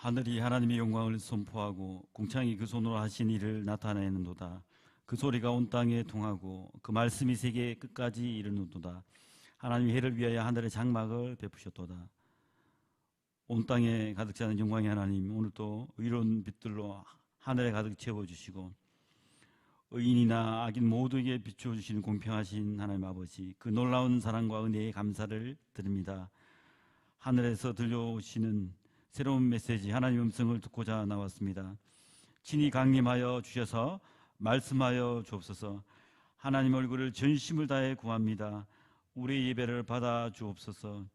하늘이 하나님의 영광을 선포하고 궁창이 그 손으로 하신 일을 나타내는도다. 그 소리가 온 땅에 통하고 그 말씀이 세계 끝까지 이르는도다. 하나님이 해를 위하여 하늘의 장막을 베푸셨도다. 온 땅에 가득 차는 영광의 하나님, 오늘도 의로운 빛들로 하늘에 가득 채워주시고 의인이나 악인 모두에게 비춰주시는 공평하신 하나님 아버지, 그 놀라운 사랑과 은혜에 감사를 드립니다. 하늘에서 들려오시는 새로운 메시지, 하나님의 음성을 듣고자 나왔습니다. 친히 강림하여 주셔서 말씀하여 주옵소서. 하나님 얼굴을 전심을 다해 구합니다. 우리의 예배를 받아 주옵소서.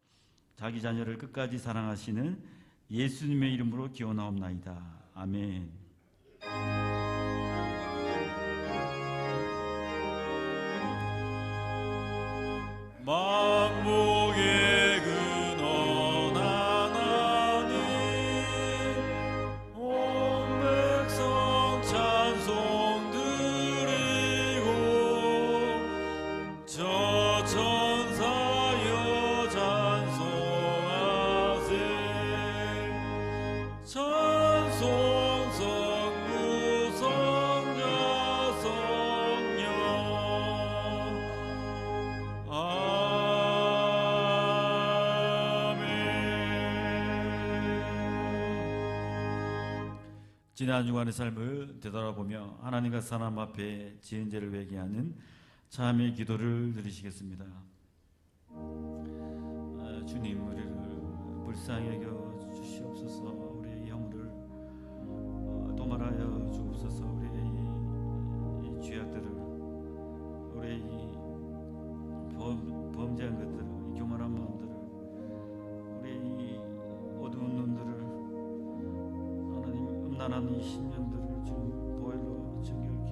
자기 자녀를 끝까지 사랑하시는 예수님의 이름으로 기원하옵나이다. 아멘. 만복의 지난 주간의 삶을 되돌아보며 하나님과 사람 앞에 지은 죄를 회개하는 참의 기도를 드리시겠습니다. 주님, 우리를 불쌍히 여겨 주시옵소서. 우리의 영혼을 도말하여 주옵소서. 우리의 이 죄악들을, 우리의 이 범죄한 것들을, 이 교만한 마음들을, 우리의 이 어두운 눈들을, 음란한 이 신념들을 지금 보혈로 정결케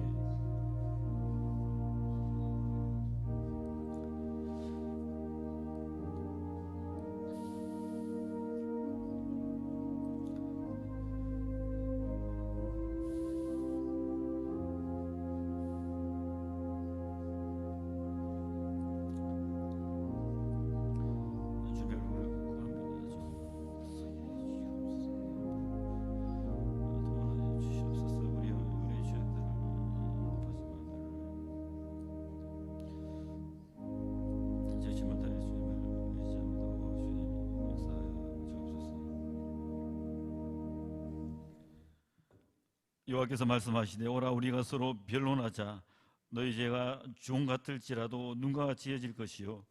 여호와께서 말씀하시되 오라 우리가 서로 변론하자. 너희 죄가 주홍 같을지라도 눈과 같이 해질 것이요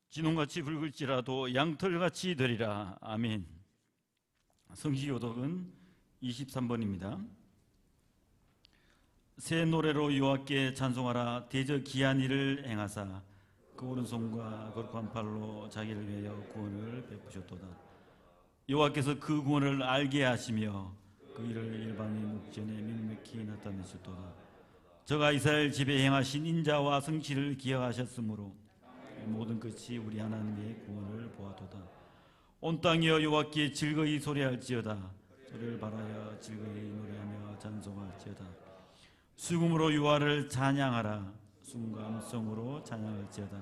진홍같이 붉을지라도 양털같이 되리라. 아멘. 성시교독은 23번입니다. 새 노래로 여호와께 찬송하라. 대저 기한 일을 행하사 그 오른손과 거룩한 팔로 자기를 위하여 구원을 베푸셨도다. 여호와께서 그 구원을 알게 하시며 그 일을 일반의 목전에 명백히 나타내셨도다. 저가 이스라엘 집에 행하신 인자와 성취를 기억하셨으므로 모든 끝이 우리 하나님의 구원을 보았도다. 온 땅이여 여호와께 즐거이 소리할지어다. 저를 바라여 즐거이 노래하며 찬송할지어다. 수금으로 여호와를 찬양하라. 수금과 음성으로 찬양할지어다.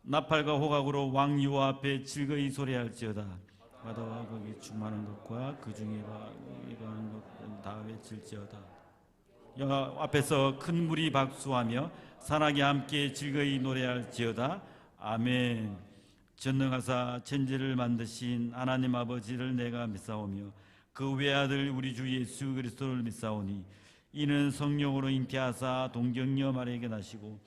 나팔과 호각으로 왕 여호와 앞에 즐거이 소리할지어다. 바다와 거기 충만한 것과 그 중에 이거하는 것 다 외칠지어다. 여호와 앞에서 큰 물이 박수하며 산악이 함께 즐거이 노래할지어다. 아멘. 전능하사 천지를 만드신 하나님 아버지를 내가 믿사오며 그 외아들 우리 주 예수 그리스도를 믿사오니 이는 성령으로 잉태하사 동정녀 마리아에게 나시고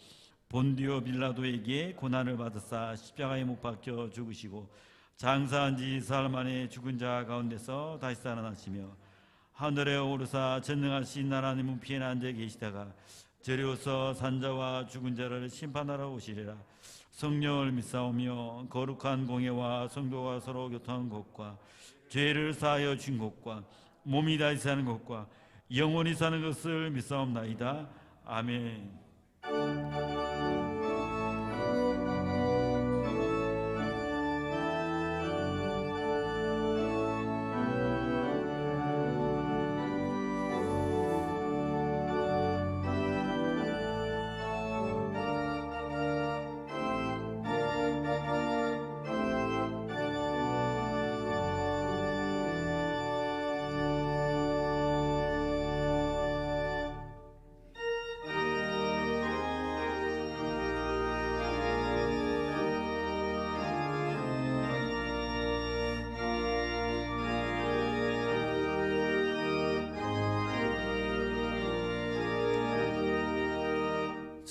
본디오 빌라도에게 고난을 받으사 십자가에 못 박혀 죽으시고 장사한 지 사흘 만에 죽은 자 가운데서 다시 살아나시며 하늘에 오르사 전능하신 하나님은 피에 앉아 계시다가 저리오서 산자와 죽은 자를 심판하러 오시리라. 성령을 믿사오며 거룩한 공예와 성도가 서로 교통한 것과 죄를 사하여 준 것과 몸이 다시 사는 것과 영원히 사는 것을 믿사옵나이다. 아멘.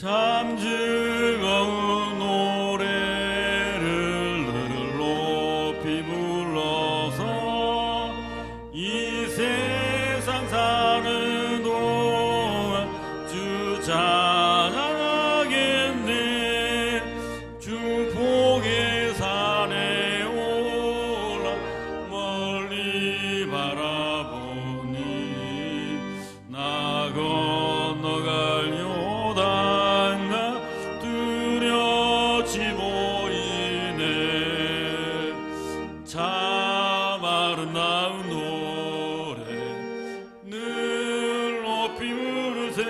참 즐거운 노래를 늘 높이 불러서 이 세상 사는 동안 주 찬양하겠네. 축복의 산에 올라 멀리 바라보니 나 건너갈 요단가 뚜렷이 보이네. 참 아름다운 노래 늘 높이 부르세.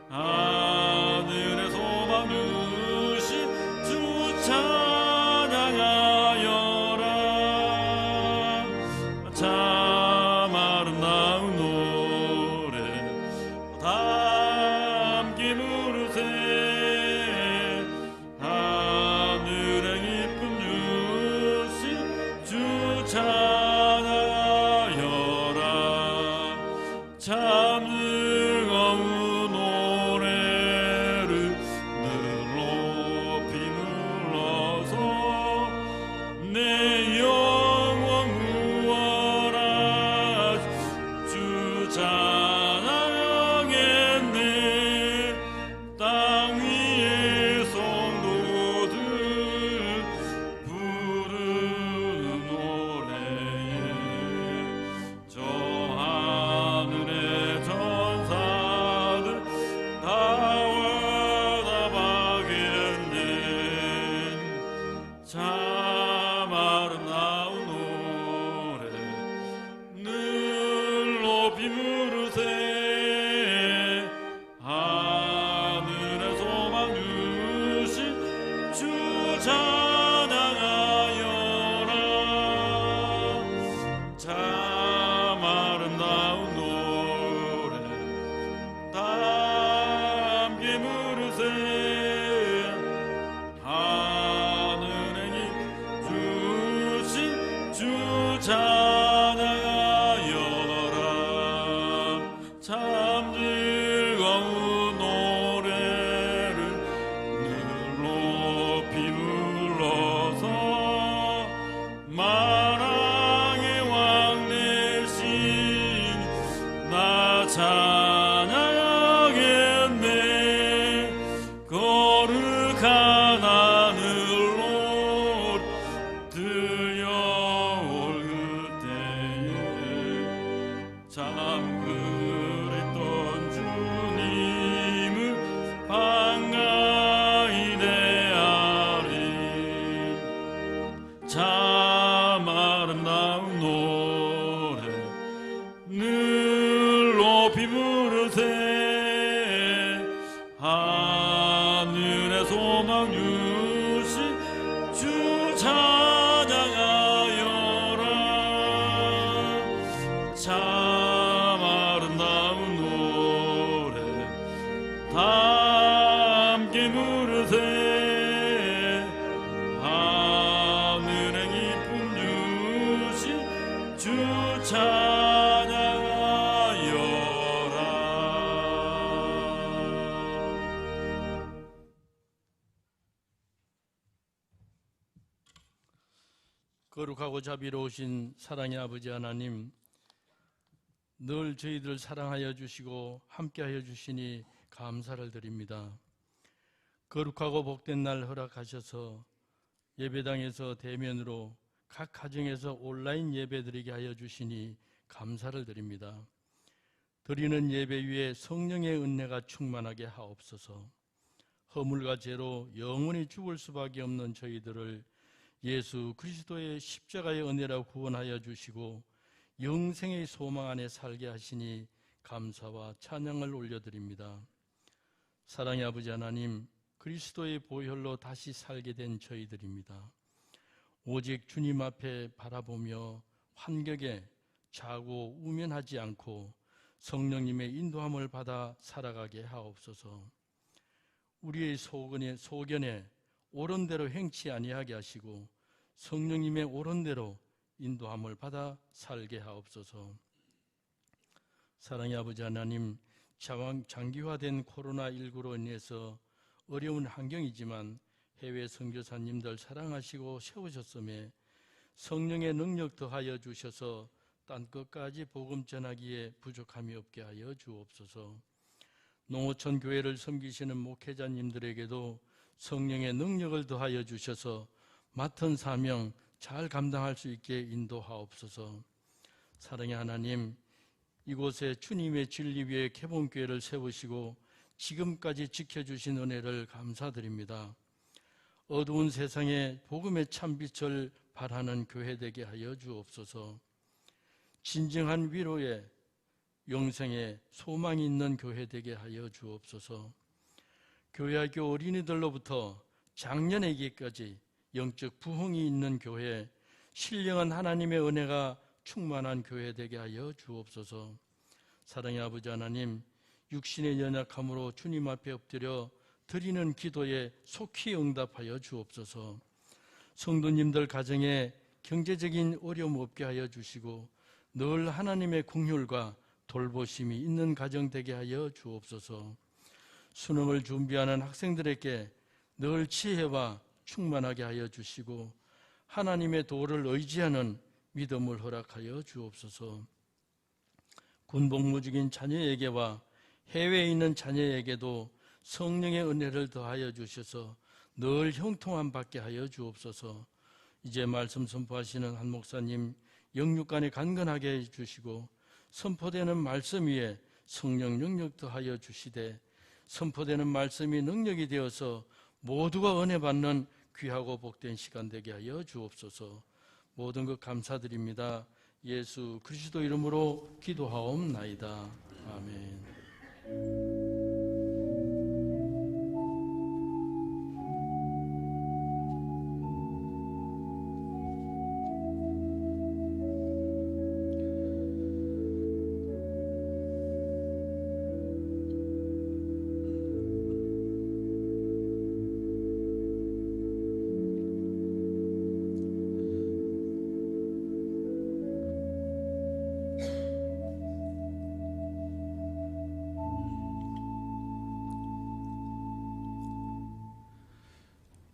하늘의 소망 주신 주 찬양하여라. 참 아름다운 노래 다 함께 부르세. 하늘의 기쁨 주신 주 찬양하여라. 참 즐거운 노래를 늘 높이 불러서 내 영혼 구원하시 주 찬양하겠네. 땅 위의 성도들 부르는 노래에 저 하늘의 천사들 다 와답하겠네. 참 아름다운 노래 늘 높이 부르세. 하늘의 소망 주신 주 찬양하여라. 참 아름다운 노래 다 함께 부르세. 하늘의 힘 주신 주 찬양하여라. 참 즐거운 노래를 늘 높이 불러서 만왕의 왕 대신 나 찬양하겠네. 거룩한 하늘로 들려올 그때에 참 그랬던 주님을 반가이 대하리. 참 아름다운 노래 늘 높이 부르세. 하늘의 소망 주신 주 찬양하여라. 참 아름다운 노래 다 함께 부르세. 하늘의 기쁨 주신 주 찬양하여라. 거룩하고 자비로우신 사랑의 아버지 하나님, 늘 저희들을 사랑하여 주시고 함께하여 주시니 감사를 드립니다. 거룩하고 복된 날 허락하셔서 예배당에서 대면으로 각 가정에서 온라인 예배드리게 하여 주시니 감사를 드립니다. 드리는 예배 위에 성령의 은혜가 충만하게 하옵소서. 허물과 죄로 영원히 죽을 수밖에 없는 저희들을 예수 그리스도의 십자가의 은혜로 구원하여 주시고 영생의 소망 안에 살게 하시니 감사와 찬양을 올려드립니다. 사랑의 아버지 하나님, 그리스도의 보혈로 다시 살게 된 저희들입니다. 오직 주님 앞에 바라보며 환경에 자고 우면하지 않고 성령님의 인도함을 받아 살아가게 하옵소서. 우리의 소견에 옳은 대로 행치 아니하게 하시고 성령님의 옳은 대로 인도함을 받아 살게 하옵소서. 사랑의 아버지 하나님, 장기화된 코로나19로 인해서 어려운 환경이지만 해외 선교사님들 사랑하시고 세우셨음에 성령의 능력 더하여 주셔서 땅끝까지 복음 전하기에 부족함이 없게 하여 주옵소서. 농어촌 교회를 섬기시는 목회자님들에게도 성령의 능력을 더하여 주셔서 맡은 사명 잘 감당할 수 있게 인도하옵소서. 사랑의 하나님, 이곳에 주님의 진리 위에 개봉교회를 세우시고 지금까지 지켜주신 은혜를 감사드립니다. 어두운 세상에 복음의 참빛을 발하는 교회 되게 하여 주옵소서. 진정한 위로에 영생에 소망이 있는 교회 되게 하여 주옵소서. 교회학교 어린이들로부터 장년에게까지 영적 부흥이 있는 교회, 신령한 하나님의 은혜가 충만한 교회 되게 하여 주옵소서. 사랑의 아버지 하나님, 육신의 연약함으로 주님 앞에 엎드려 드리는 기도에 속히 응답하여 주옵소서. 성도님들 가정에 경제적인 어려움 없게 하여 주시고 늘 하나님의 긍휼과 돌보심이 있는 가정 되게 하여 주옵소서. 수능을 준비하는 학생들에게 늘 지혜와 충만하게 하여 주시고 하나님의 도를 의지하는 믿음을 허락하여 주옵소서. 군복무 중인 자녀에게와 해외에 있는 자녀에게도 성령의 은혜를 더하여 주셔서 늘 형통함 받게 하여 주옵소서. 이제 말씀 선포하시는 한 목사님 영육간에 간건하게 해주시고 선포되는 말씀 위에 성령 능력 더하여 주시되 선포되는 말씀이 능력이 되어서 모두가 은혜 받는 귀하고 복된 시간 되게 하여 주옵소서. 모든 것 감사드립니다. 예수 그리스도 이름으로 기도하옵나이다. 아멘.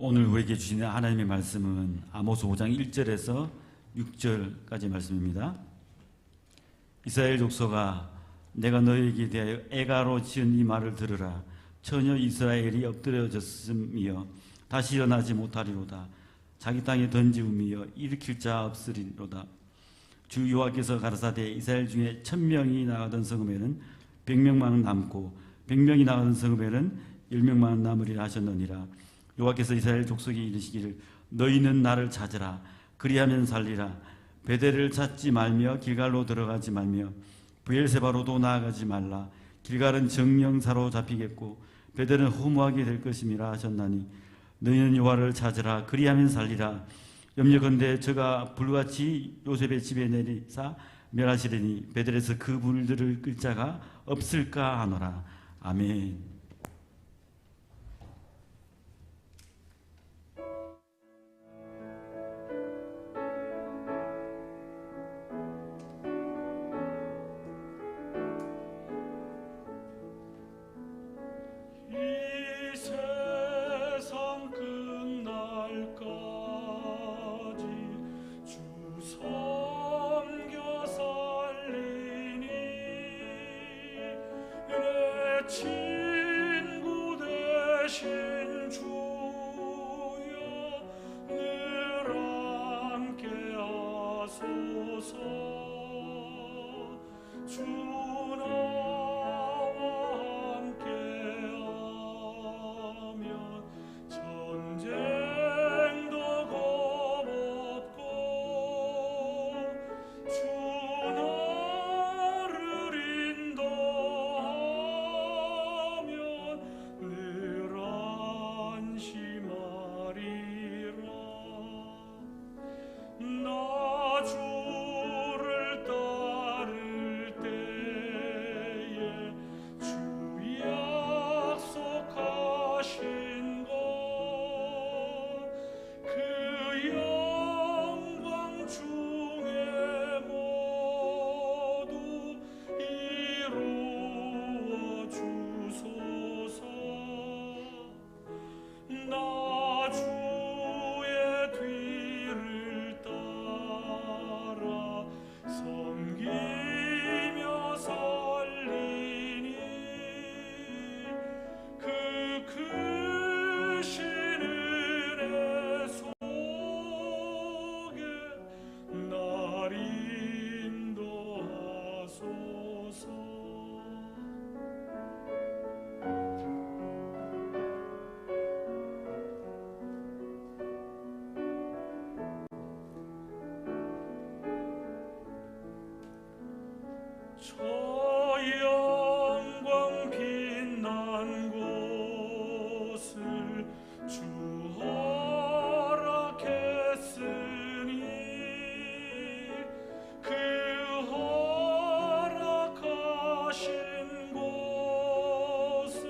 오늘 우리에게 주시는 하나님의 말씀은 아모스 5장 1절에서 6절까지 말씀입니다. 이스라엘 족속아, 내가 너에게 대하여 애가로 지은 이 말을 들으라. 처녀 이스라엘이 엎드려졌음이여 다시 일어나지 못하리로다. 자기 땅에 던지움이여 일으킬 자 없으리로다. 주 여호와께서 가라사대 이스라엘 중에 1000명이 나가던 성읍에는 100명만 남고 100명이 나가던 성읍에는 10명만 남으리라 하셨느니라. 여호와께서 이스라엘 족속에 이르시기를 너희는 나를 찾으라. 그리하면 살리라. 베델을 찾지 말며 길갈로 들어가지 말며 브엘세바로도 나아가지 말라. 길갈은 정령사로 잡히겠고 베델은 허무하게 될 것임이라 하셨나니 너희는 여호와를 찾으라. 그리하면 살리라. 염려건대 저가 불같이 요셉의 집에 내리사 멸하시리니 베델에서 그 불들을 끌 자가 없을까 하노라. 아멘. 저 영광 빛난 곳을 주 허락했으니 그 허락하신 곳을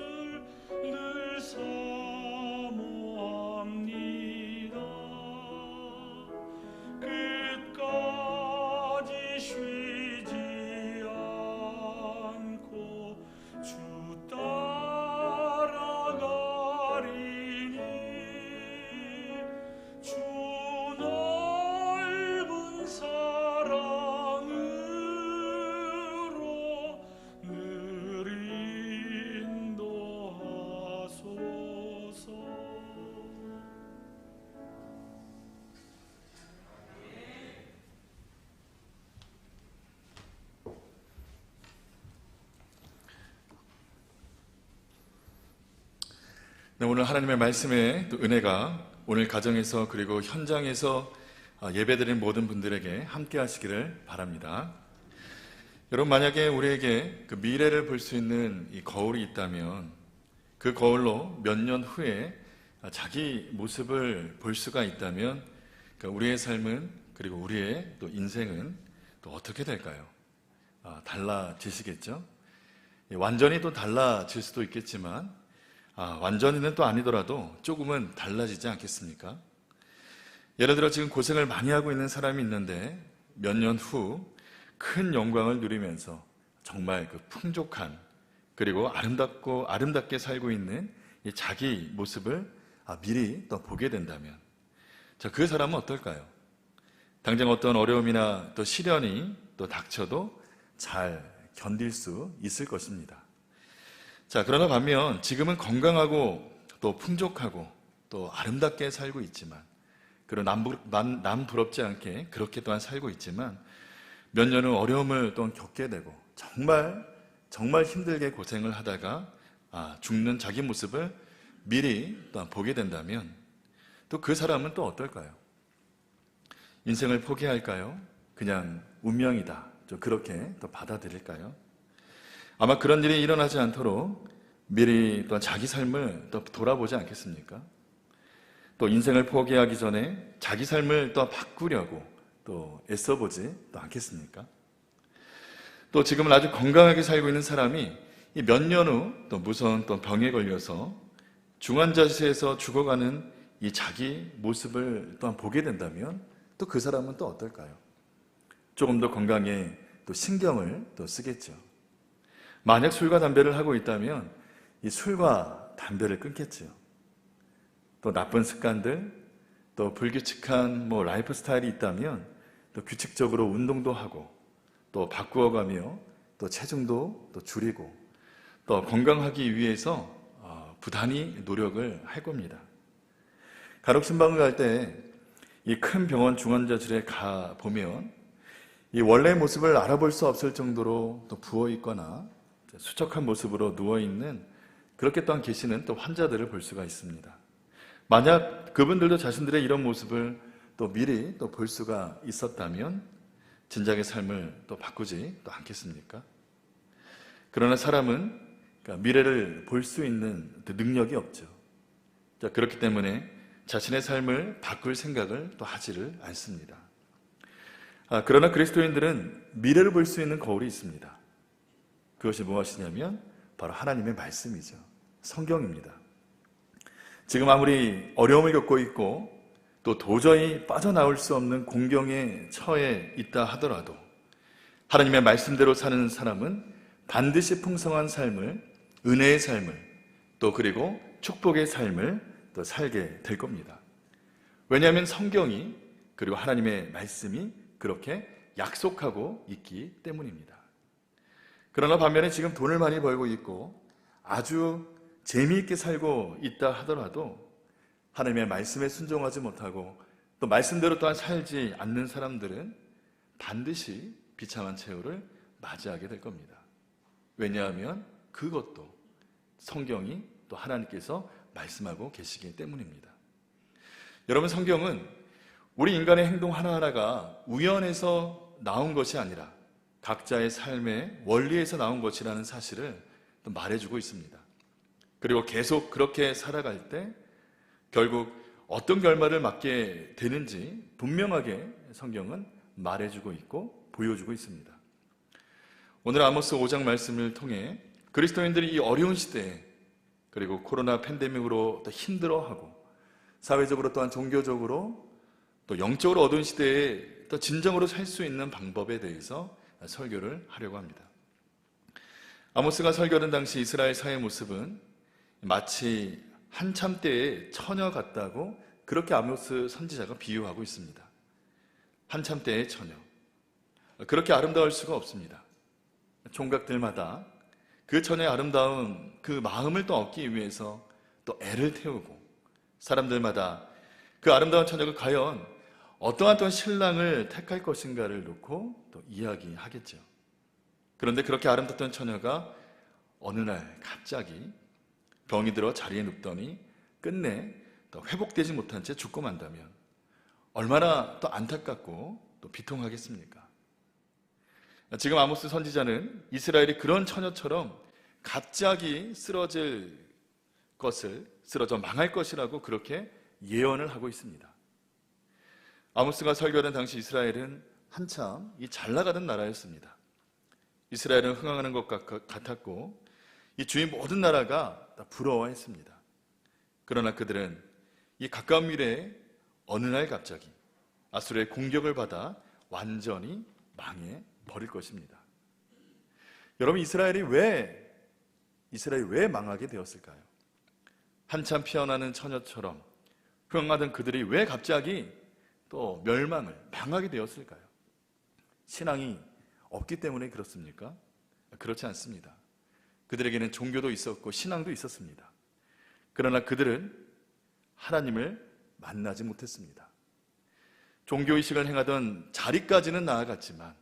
늘 사모합니다. 끝까지 쉬지 않고 주 따라가리니 주 넓은 사랑으로 늘 인도하소서. 네, 오늘 하나님의 말씀의 또 은혜가 오늘 가정에서 그리고 현장에서 예배드린 모든 분들에게 함께 하시기를 바랍니다. 여러분, 만약에 우리에게 그 미래를 볼 수 있는 이 거울이 있다면 그 거울로 몇 년 후에 자기 모습을 볼 수가 있다면 우리의 삶은 그리고 우리의 또 인생은 또 어떻게 될까요? 달라지시겠죠? 완전히 또 달라질 수도 있겠지만 완전히는 또 아니더라도 조금은 달라지지 않겠습니까? 예를 들어 지금 고생을 많이 하고 있는 사람이 있는데 몇 년 후 큰 영광을 누리면서 정말 그 풍족한 그리고 아름답게 살고 있는 이 자기 모습을 미리 또 보게 된다면 그 사람은 어떨까요? 당장 어떤 어려움이나 또 시련이 또 닥쳐도 잘 견딜 수 있을 것입니다. 그러나 반면 지금은 건강하고 또 풍족하고 또 아름답게 살고 있지만 그리고 남 부럽지 않게 그렇게 또한 살고 있지만 몇 년은 어려움을 또한 겪게 되고 정말 힘들게 고생을 하다가 죽는 자기 모습을 미리 또한 보게 된다면 또 그 사람은 또 어떨까요? 인생을 포기할까요? 그냥 운명이다 좀 그렇게 또 받아들일까요? 아마 그런 일이 일어나지 않도록 미리 또 자기 삶을 또 돌아보지 않겠습니까? 또 인생을 포기하기 전에 자기 삶을 또 바꾸려고 또 애써보지 또 않겠습니까? 또 지금은 아주 건강하게 살고 있는 사람이 몇 년 후 또 무서운 또 병에 걸려서 중환자실에서 죽어가는 이 자기 모습을 또한 보게 된다면 또 그 사람은 또 어떨까요? 조금 더 건강에 또 신경을 또 쓰겠죠. 만약 술과 담배를 하고 있다면 이 술과 담배를 끊겠죠. 또 나쁜 습관들, 또 불규칙한 라이프 스타일이 있다면 또 규칙적으로 운동도 하고 또 바꾸어가며 또 체중도 또 줄이고 또 건강하기 위해서 부단히 노력을 할 겁니다. 간혹 신방을 갈 때 이 큰 병원 중환자실에 가 보면 이 원래 모습을 알아볼 수 없을 정도로 또 부어 있거나 수척한 모습으로 누워 있는 그렇게 또한 계시는 또 환자들을 볼 수가 있습니다. 만약 그분들도 자신들의 이런 모습을 또 미리 또 볼 수가 있었다면 진작의 삶을 또 바꾸지 또 않겠습니까? 그러나 사람은 미래를 볼 수 있는 능력이 없죠. 그렇기 때문에 자신의 삶을 바꿀 생각을 또 하지를 않습니다. 그러나 그리스도인들은 미래를 볼 수 있는 거울이 있습니다. 그것이 무엇이냐면 바로 하나님의 말씀이죠. 성경입니다. 지금 아무리 어려움을 겪고 있고 또 도저히 빠져나올 수 없는 공경에 처해 있다 하더라도 하나님의 말씀대로 사는 사람은 반드시 풍성한 삶을, 은혜의 삶을, 또 그리고 축복의 삶을 또 살게 될 겁니다. 왜냐하면 성경이 그리고 하나님의 말씀이 그렇게 약속하고 있기 때문입니다. 그러나 반면에 지금 돈을 많이 벌고 있고 아주 재미있게 살고 있다 하더라도 하나님의 말씀에 순종하지 못하고 또 말씀대로 또한 살지 않는 사람들은 반드시 비참한 최후를 맞이하게 될 겁니다. 왜냐하면 그것도 성경이 또 하나님께서 말씀하고 계시기 때문입니다. 여러분, 성경은 우리 인간의 행동 하나하나가 우연해서 나온 것이 아니라 각자의 삶의 원리에서 나온 것이라는 사실을 또 말해주고 있습니다. 그리고 계속 그렇게 살아갈 때 결국 어떤 결말을 맞게 되는지 분명하게 성경은 말해주고 있고 보여주고 있습니다. 오늘 아모스 5장 말씀을 통해 그리스도인들이 이 어려운 시대에, 그리고 코로나 팬데믹으로 또 힘들어하고 사회적으로 또한 종교적으로 또 영적으로 어두운 시대에 또 진정으로 살 수 있는 방법에 대해서 설교를 하려고 합니다. 아모스가 설교하던 당시 이스라엘 사회의 모습은 마치 한참 때의 처녀 같다고 그렇게 아모스 선지자가 비유하고 있습니다. 한참 때의 처녀. 그렇게 아름다울 수가 없습니다. 총각들마다 그 처녀의 아름다운 그 마음을 또 얻기 위해서 또 애를 태우고, 사람들마다 그 아름다운 처녀가 과연 어떠한 또 신랑을 택할 것인가를 놓고 또 이야기하겠죠. 그런데 그렇게 아름답던 처녀가 어느 날 갑자기 병이 들어 자리에 눕더니 끝내 또 회복되지 못한 채 죽고 만다면 얼마나 또 안타깝고 또 비통하겠습니까? 지금 아모스 선지자는 이스라엘이 그런 처녀처럼 갑자기 쓰러져 망할 것이라고 그렇게 예언을 하고 있습니다. 아모스가 설교하던 당시 이스라엘은 한참 이 잘 나가던 나라였습니다. 이스라엘은 흥황하는 것 같았고 이 주위 모든 나라가 다 부러워했습니다. 그러나 그들은 이 가까운 미래에 어느 날 갑자기 아수르의 공격을 받아 완전히 망해 버릴 것입니다. 여러분, 이스라엘이 왜 망하게 되었을까요? 한참 피어나는 처녀처럼 흥하던 그들이 왜 갑자기 또 망하게 되었을까요? 신앙이 없기 때문에 그렇습니까? 그렇지 않습니다. 그들에게는 종교도 있었고 신앙도 있었습니다. 그러나 그들은 하나님을 만나지 못했습니다. 종교의식을 행하던 자리까지는 나아갔지만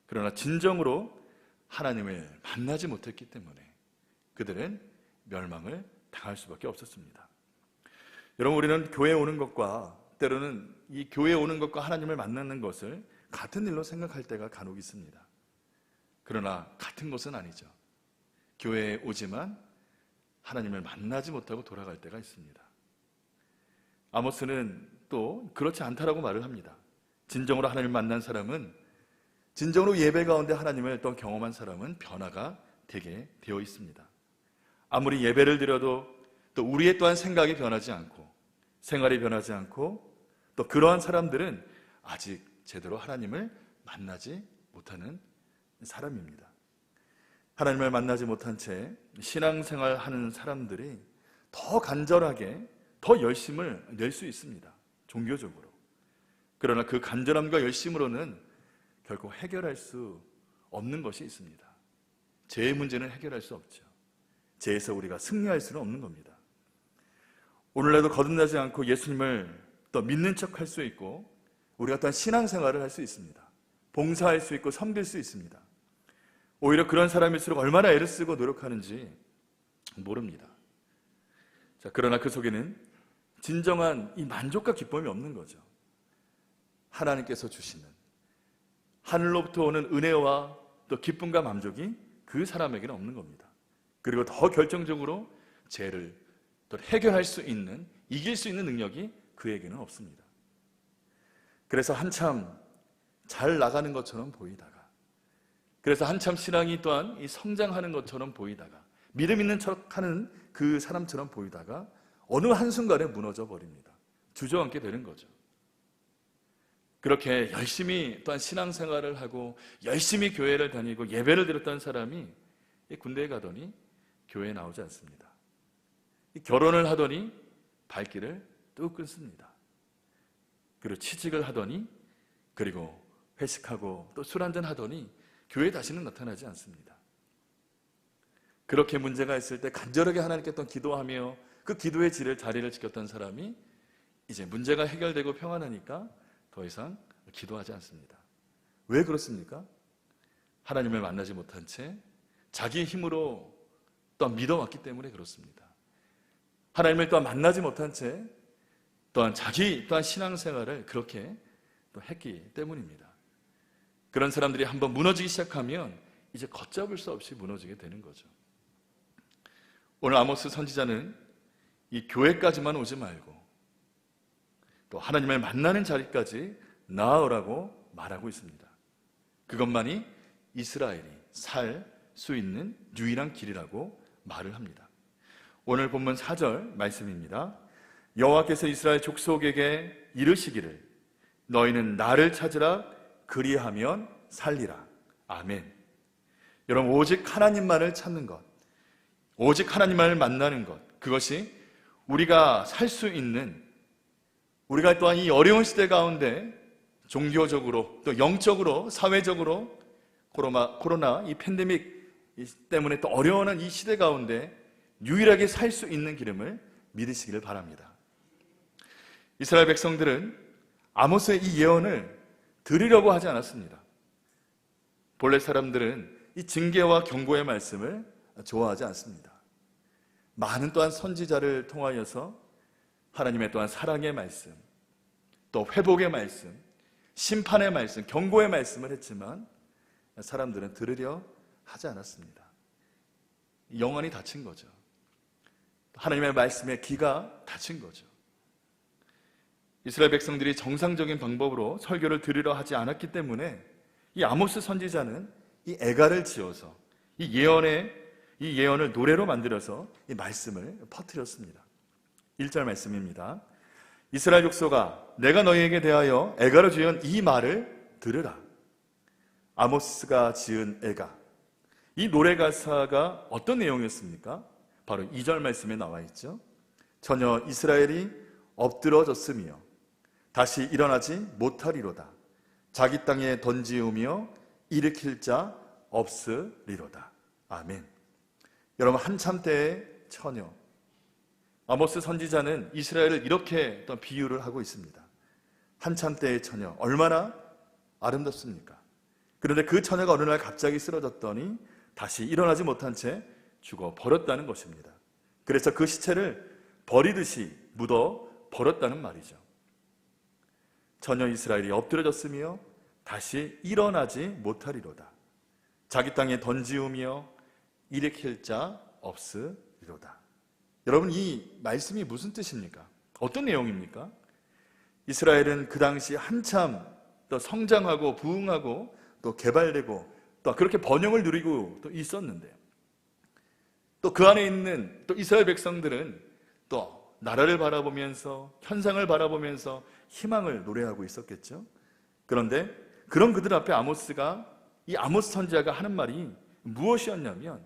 그러나 진정으로 하나님을 만나지 못했기 때문에 그들은 멸망을 당할 수밖에 없었습니다. 여러분, 우리는 교회에 오는 것과 때로는 이 교회에 오는 것과 하나님을 만나는 것을 같은 일로 생각할 때가 간혹 있습니다. 그러나 같은 것은 아니죠. 교회에 오지만 하나님을 만나지 못하고 돌아갈 때가 있습니다. 아모스는 또 그렇지 않다라고 말을 합니다. 진정으로 하나님을 만난 사람은, 진정으로 예배 가운데 하나님을 또 경험한 사람은 변화가 되게 되어 있습니다. 아무리 예배를 드려도 또 우리의 또한 생각이 변하지 않고 생활이 변하지 않고 또 그러한 사람들은 아직 제대로 하나님을 만나지 못하는 사람입니다. 하나님을 만나지 못한 채 신앙생활 하는 사람들이 더 간절하게 더 열심을 낼 수 있습니다. 종교적으로. 그러나 그 간절함과 열심으로는 결코 해결할 수 없는 것이 있습니다. 죄의 문제는 해결할 수 없죠. 죄에서 우리가 승리할 수는 없는 겁니다. 오늘날도 거듭나지 않고 예수님을 또 믿는 척 할 수 있고 우리가 또한 신앙생활을 할 수 있습니다. 봉사할 수 있고 섬길 수 있습니다. 오히려 그런 사람일수록 얼마나 애를 쓰고 노력하는지 모릅니다. 자, 그러나 그 속에는 진정한 이 만족과 기쁨이 없는 거죠. 하나님께서 주시는 하늘로부터 오는 은혜와 또 기쁨과 만족이 그 사람에게는 없는 겁니다. 그리고 더 결정적으로 죄를 또 해결할 수 있는, 이길 수 있는 능력이 그에게는 없습니다. 그래서 한참 잘 나가는 것처럼 보이다가, 그래서 한참 신앙이 또한 이 성장하는 것처럼 보이다가, 믿음 있는 척하는 그 사람처럼 보이다가 어느 한순간에 무너져 버립니다. 주저앉게 되는 거죠. 그렇게 열심히 또한 신앙생활을 하고 열심히 교회를 다니고 예배를 드렸던 사람이 군대에 가더니 교회에 나오지 않습니다. 결혼을 하더니 발길을 뚝 끊습니다. 그리고 취직을 하더니, 그리고 회식하고 또 술 한잔 하더니 교회에 다시는 나타나지 않습니다. 그렇게 문제가 있을 때 간절하게 하나님께 또 기도하며 그 기도의 자리를 지켰던 사람이 이제 문제가 해결되고 평안하니까 더 이상 기도하지 않습니다. 왜 그렇습니까? 하나님을 만나지 못한 채 자기 힘으로 또한 믿어왔기 때문에 그렇습니다. 하나님을 또한 만나지 못한 채 또한 자기 또한 신앙생활을 그렇게 또 했기 때문입니다. 그런 사람들이 한번 무너지기 시작하면 이제 걷잡을 수 없이 무너지게 되는 거죠. 오늘 아모스 선지자는 이 교회까지만 오지 말고 또 하나님을 만나는 자리까지 나아오라고 말하고 있습니다. 그것만이 이스라엘이 살 수 있는 유일한 길이라고 말을 합니다. 오늘 본문 4절 말씀입니다. 여호와께서 이스라엘 족속에게 이르시기를 너희는 나를 찾으라 그리하면 살리라. 아멘. 여러분, 오직 하나님만을 찾는 것, 오직 하나님만을 만나는 것, 그것이 우리가 살 수 있는, 우리가 또한 이 어려운 시대 가운데 종교적으로 또 영적으로 사회적으로 코로나 이 팬데믹 때문에 또 어려워하는 이 시대 가운데 유일하게 살 수 있는 길임을 믿으시기를 바랍니다. 이스라엘 백성들은 아모스의 이 예언을 들으려고 하지 않았습니다. 본래 사람들은 이 징계와 경고의 말씀을 좋아하지 않습니다. 많은 또한 선지자를 통하여서 하나님의 또한 사랑의 말씀, 또 회복의 말씀, 심판의 말씀, 경고의 말씀을 했지만 사람들은 들으려 하지 않았습니다. 영혼이 닫힌 거죠. 하나님의 말씀에 귀가 닫힌 거죠. 이스라엘 백성들이 정상적인 방법으로 설교를 들으려 하지 않았기 때문에 이 아모스 선지자는 이 애가를 지어서 이 예언을 노래로 만들어서 이 말씀을 퍼뜨렸습니다. 1절 말씀입니다. 이스라엘 족속아, 내가 너희에게 대하여 애가로 지은 이 말을 들으라. 아모스가 지은 애가, 이 노래 가사가 어떤 내용이었습니까? 바로 2절 말씀에 나와 있죠. 전혀 이스라엘이 엎드러졌으며 다시 일어나지 못하리로다. 자기 땅에 던지우며 일으킬 자 없으리로다. 아멘. 여러분, 한참 때의 처녀 아모스 선지자는 이스라엘을 이렇게 또 비유를 하고 있습니다. 한참 때의 처녀, 얼마나 아름답습니까? 그런데 그 처녀가 어느 날 갑자기 쓰러졌더니 다시 일어나지 못한 채 죽어 버렸다는 것입니다. 그래서 그 시체를 버리듯이 묻어 버렸다는 말이죠. 처녀 이스라엘이 엎드려졌으며 다시 일어나지 못하리로다. 자기 땅에 던지우며 일으킬 자 없으리로다. 여러분, 이 말씀이 무슨 뜻입니까? 어떤 내용입니까? 이스라엘은 그 당시 한참 또 성장하고 부흥하고 또 개발되고 또 그렇게 번영을 누리고 또 있었는데, 또 그 안에 있는 또 이스라엘 백성들은 또 나라를 바라보면서 현상을 바라보면서 희망을 노래하고 있었겠죠. 그런데 그런 그들 앞에 이 아모스 선지자가 하는 말이 무엇이었냐면,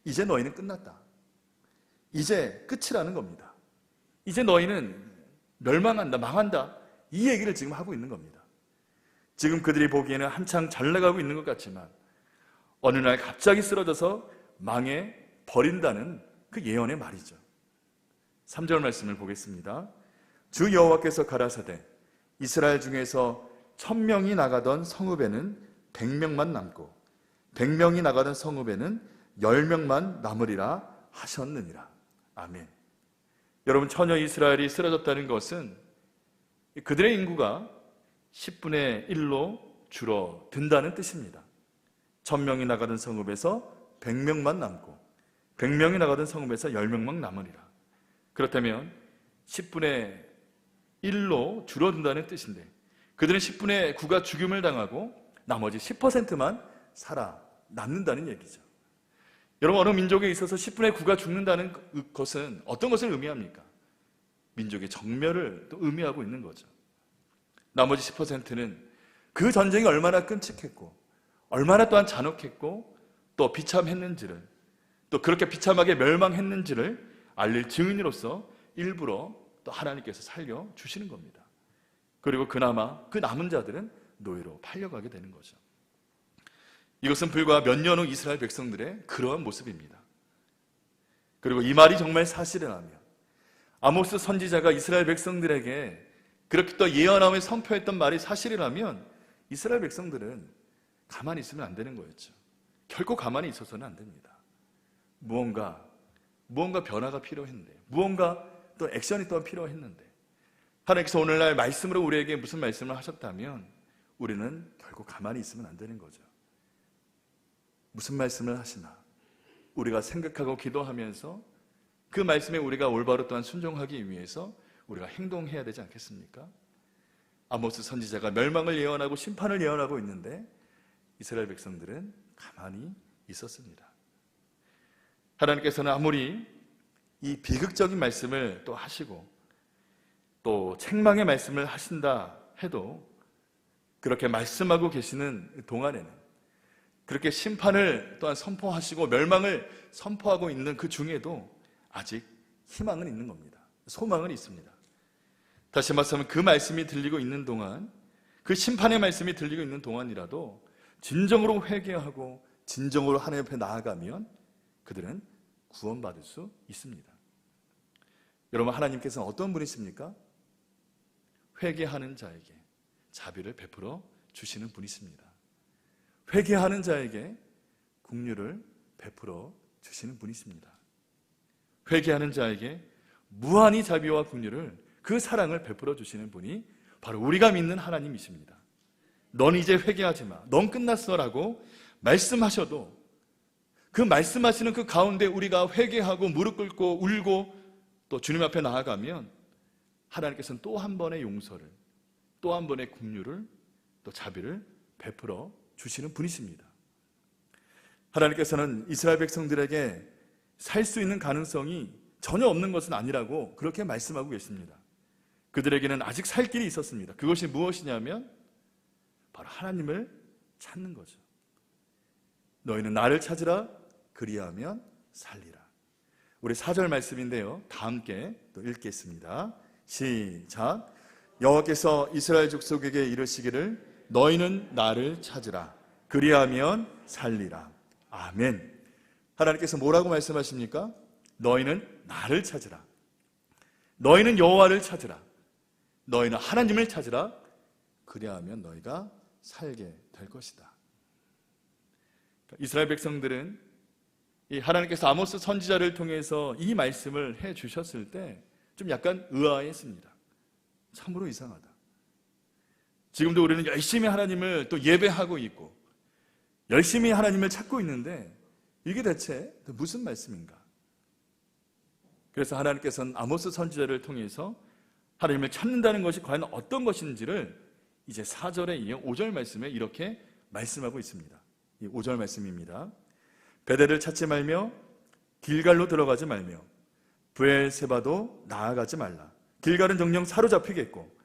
이제 너희는 끝났다. 이제 끝이라는 겁니다. 이제 너희는 멸망한다, 망한다, 이 얘기를 지금 하고 있는 겁니다. 지금 그들이 보기에는 한창 잘 나가고 있는 것 같지만 어느 날 갑자기 쓰러져서 망해 버린다는 그 예언의 말이죠. 3절 말씀을 보겠습니다. 주 여호와께서 가라사대 이스라엘 중에서 1000명이 나가던 성읍에는 100명만 남고 100명이 나가던 성읍에는 10명만 남으리라 하셨느니라. 아멘. 여러분, 처녀 이스라엘이 쓰러졌다는 것은 그들의 인구가 10분의 1로 줄어든다는 뜻입니다. 1000명이 나가던 성읍에서 100명만 남고 100명이 나가던 성읍에서 10명만 남으리라. 그렇다면 10분의 1로 줄어든다는 뜻인데, 그들은 10분의 9가 죽임을 당하고 나머지 10%만 살아남는다는 얘기죠. 여러분, 어느 민족에 있어서 10분의 9가 죽는다는 것은 어떤 것을 의미합니까? 민족의 정멸을 또 의미하고 있는 거죠. 나머지 10%는 그 전쟁이 얼마나 끔찍했고 얼마나 또한 잔혹했고 또 비참했는지를, 또 그렇게 비참하게 멸망했는지를 알릴 증인으로서 일부러 또 하나님께서 살려주시는 겁니다. 그리고 그나마 그 남은 자들은 노예로 팔려가게 되는 거죠. 이것은 불과 몇 년 후 이스라엘 백성들의 그러한 모습입니다. 그리고 이 말이 정말 사실이라면, 아모스 선지자가 이스라엘 백성들에게 그렇게 또 예언하며 선포했던 말이 사실이라면 이스라엘 백성들은 가만히 있으면 안 되는 거였죠. 결코 가만히 있어서는 안 됩니다. 무언가 변화가 필요했는데, 무언가 또 액션이 또 필요했는데, 하나님께서 오늘날 말씀으로 우리에게 무슨 말씀을 하셨다면 우리는 결국 가만히 있으면 안 되는 거죠. 무슨 말씀을 하시나 우리가 생각하고 기도하면서 그 말씀에 우리가 올바로 또한 순종하기 위해서 우리가 행동해야 되지 않겠습니까? 아모스 선지자가 멸망을 예언하고 심판을 예언하고 있는데 이스라엘 백성들은 가만히 있었습니다. 하나님께서는 아무리 이 비극적인 말씀을 또 하시고 또 책망의 말씀을 하신다 해도 그렇게 말씀하고 계시는 동안에는 그렇게 심판을 또한 선포하시고 멸망을 선포하고 있는 그 중에도 아직 희망은 있는 겁니다. 소망은 있습니다. 다시 말하면 그 말씀이 들리고 있는 동안, 그 심판의 말씀이 들리고 있는 동안이라도 진정으로 회개하고 진정으로 하나님 앞에 나아가면 그들은 구원받을 수 있습니다. 여러분, 하나님께서는 어떤 분이십니까? 회개하는 자에게 자비를 베풀어 주시는 분이십니다. 회개하는 자에게 긍휼을 베풀어 주시는 분이십니다. 회개하는 자에게 무한히 자비와 긍휼을, 그 사랑을 베풀어 주시는 분이 바로 우리가 믿는 하나님이십니다. 넌 이제 회개하지 마, 넌 끝났어 라고 말씀하셔도 그 말씀하시는 그 가운데 우리가 회개하고 무릎 꿇고 울고 또 주님 앞에 나아가면 하나님께서는 또 한 번의 용서를, 또 한 번의 긍휼을, 또 자비를 베풀어 주시는 분이십니다. 하나님께서는 이스라엘 백성들에게 살 수 있는 가능성이 전혀 없는 것은 아니라고 그렇게 말씀하고 계십니다. 그들에게는 아직 살 길이 있었습니다. 그것이 무엇이냐면 바로 하나님을 찾는 거죠. 너희는 나를 찾으라, 그리하면 살리라. 우리 4절 말씀인데요, 다 함께 또 읽겠습니다. 시작. 여호와께서 이스라엘 족속에게 이르시기를 너희는 나를 찾으라, 그리하면 살리라. 아멘. 하나님께서 뭐라고 말씀하십니까? 너희는 나를 찾으라, 너희는 여호와를 찾으라, 너희는 하나님을 찾으라, 그리하면 너희가 살게 될 것이다. 이스라엘 백성들은 이 하나님께서 아모스 선지자를 통해서 이 말씀을 해 주셨을 때 좀 약간 의아했습니다. 참으로 이상하다. 지금도 우리는 열심히 하나님을 또 예배하고 있고 열심히 하나님을 찾고 있는데 이게 대체 무슨 말씀인가? 그래서 하나님께서는 아모스 선지자를 통해서 하나님을 찾는다는 것이 과연 어떤 것인지를 이제 4절에 이어 5절 말씀에 이렇게 말씀하고 있습니다. 이 5절 말씀입니다. 베델을 찾지 말며 길갈로 들어가지 말며 브엘세바도 나아가지 말라. 길갈은 정녕 사로잡히겠고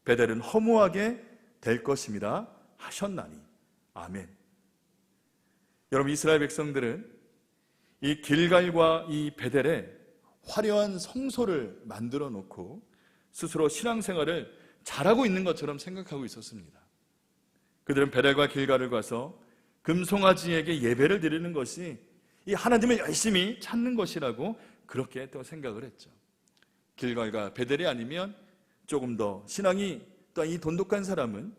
베델은 허무하게 될 것임이라 하셨나니. 아멘. 여러분, 이스라엘 백성들은 이 길갈과 이 베델에 화려한 성소를 만들어 놓고 스스로 신앙생활을 잘하고 있는 것처럼 생각하고 있었습니다. 그들은 베델과 길갈을 가서 금송아지에게 예배를 드리는 것이 이 하나님을 열심히 찾는 것이라고 그렇게 또 생각을 했죠. 길갈과 베델이 아니면 조금 더 신앙이 또 이 돈독한 사람은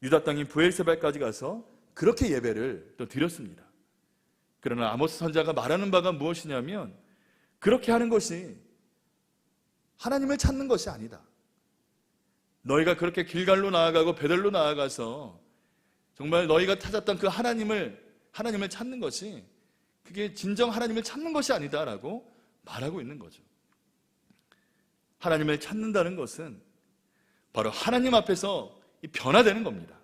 유다 땅인 브엘세바까지 가서 그렇게 예배를 또 드렸습니다. 그러나 아모스 선지자가 말하는 바가 무엇이냐면 그렇게 하는 것이 하나님을 찾는 것이 아니다. 너희가 그렇게 길갈로 나아가고 베델로 나아가서 정말 너희가 찾았던 그 하나님을 찾는 것이 그게 진정 하나님을 찾는 것이 아니다라고 말하고 있는 거죠. 하나님을 찾는다는 것은 바로 하나님 앞에서 변화되는 겁니다.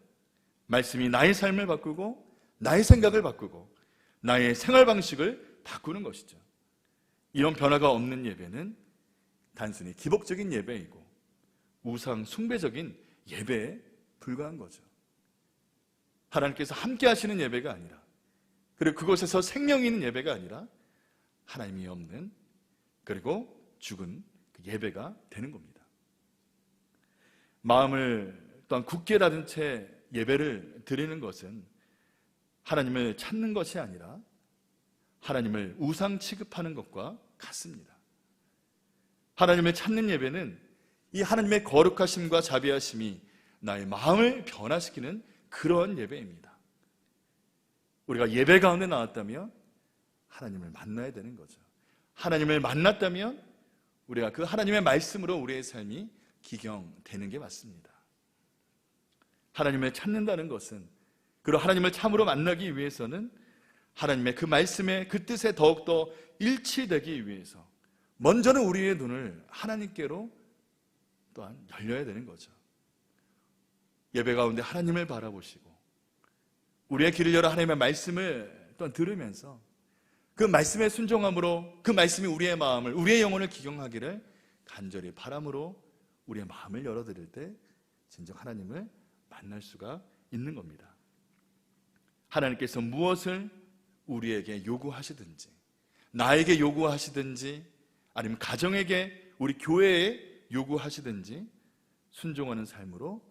말씀이 나의 삶을 바꾸고 나의 생각을 바꾸고 나의 생활 방식을 바꾸는 것이죠. 이런 변화가 없는 예배는 단순히 기복적인 예배이고 우상 숭배적인 예배에 불과한 거죠. 하나님께서 함께 하시는 예배가 아니라, 그리고 그곳에서 생명이 있는 예배가 아니라 하나님이 없는, 그리고 죽은 그 예배가 되는 겁니다. 마음을 또한 굳게 닫은 채 예배를 드리는 것은 하나님을 찾는 것이 아니라 하나님을 우상 취급하는 것과 같습니다. 하나님을 찾는 예배는 이 하나님의 거룩하심과 자비하심이 나의 마음을 변화시키는 그런 예배입니다. 우리가 예배 가운데 나왔다면 하나님을 만나야 되는 거죠. 하나님을 만났다면 우리가 그 하나님의 말씀으로 우리의 삶이 기경되는 게 맞습니다. 하나님을 찾는다는 것은, 그리고 하나님을 참으로 만나기 위해서는 하나님의 그 말씀에, 그 뜻에 더욱더 일치되기 위해서 먼저는 우리의 눈을 하나님께로 또한 열려야 되는 거죠. 예배 가운데 하나님을 바라보시고 우리의 귀를 열어 하나님의 말씀을 또한 들으면서 그 말씀에 순종함으로 그 말씀이 우리의 마음을, 우리의 영혼을 기경하기를 간절히 바람으로 우리의 마음을 열어드릴 때 진정 하나님을 만날 수가 있는 겁니다. 하나님께서 무엇을 우리에게 요구하시든지, 나에게 요구하시든지, 아니면 가정에게, 우리 교회에 요구하시든지 순종하는 삶으로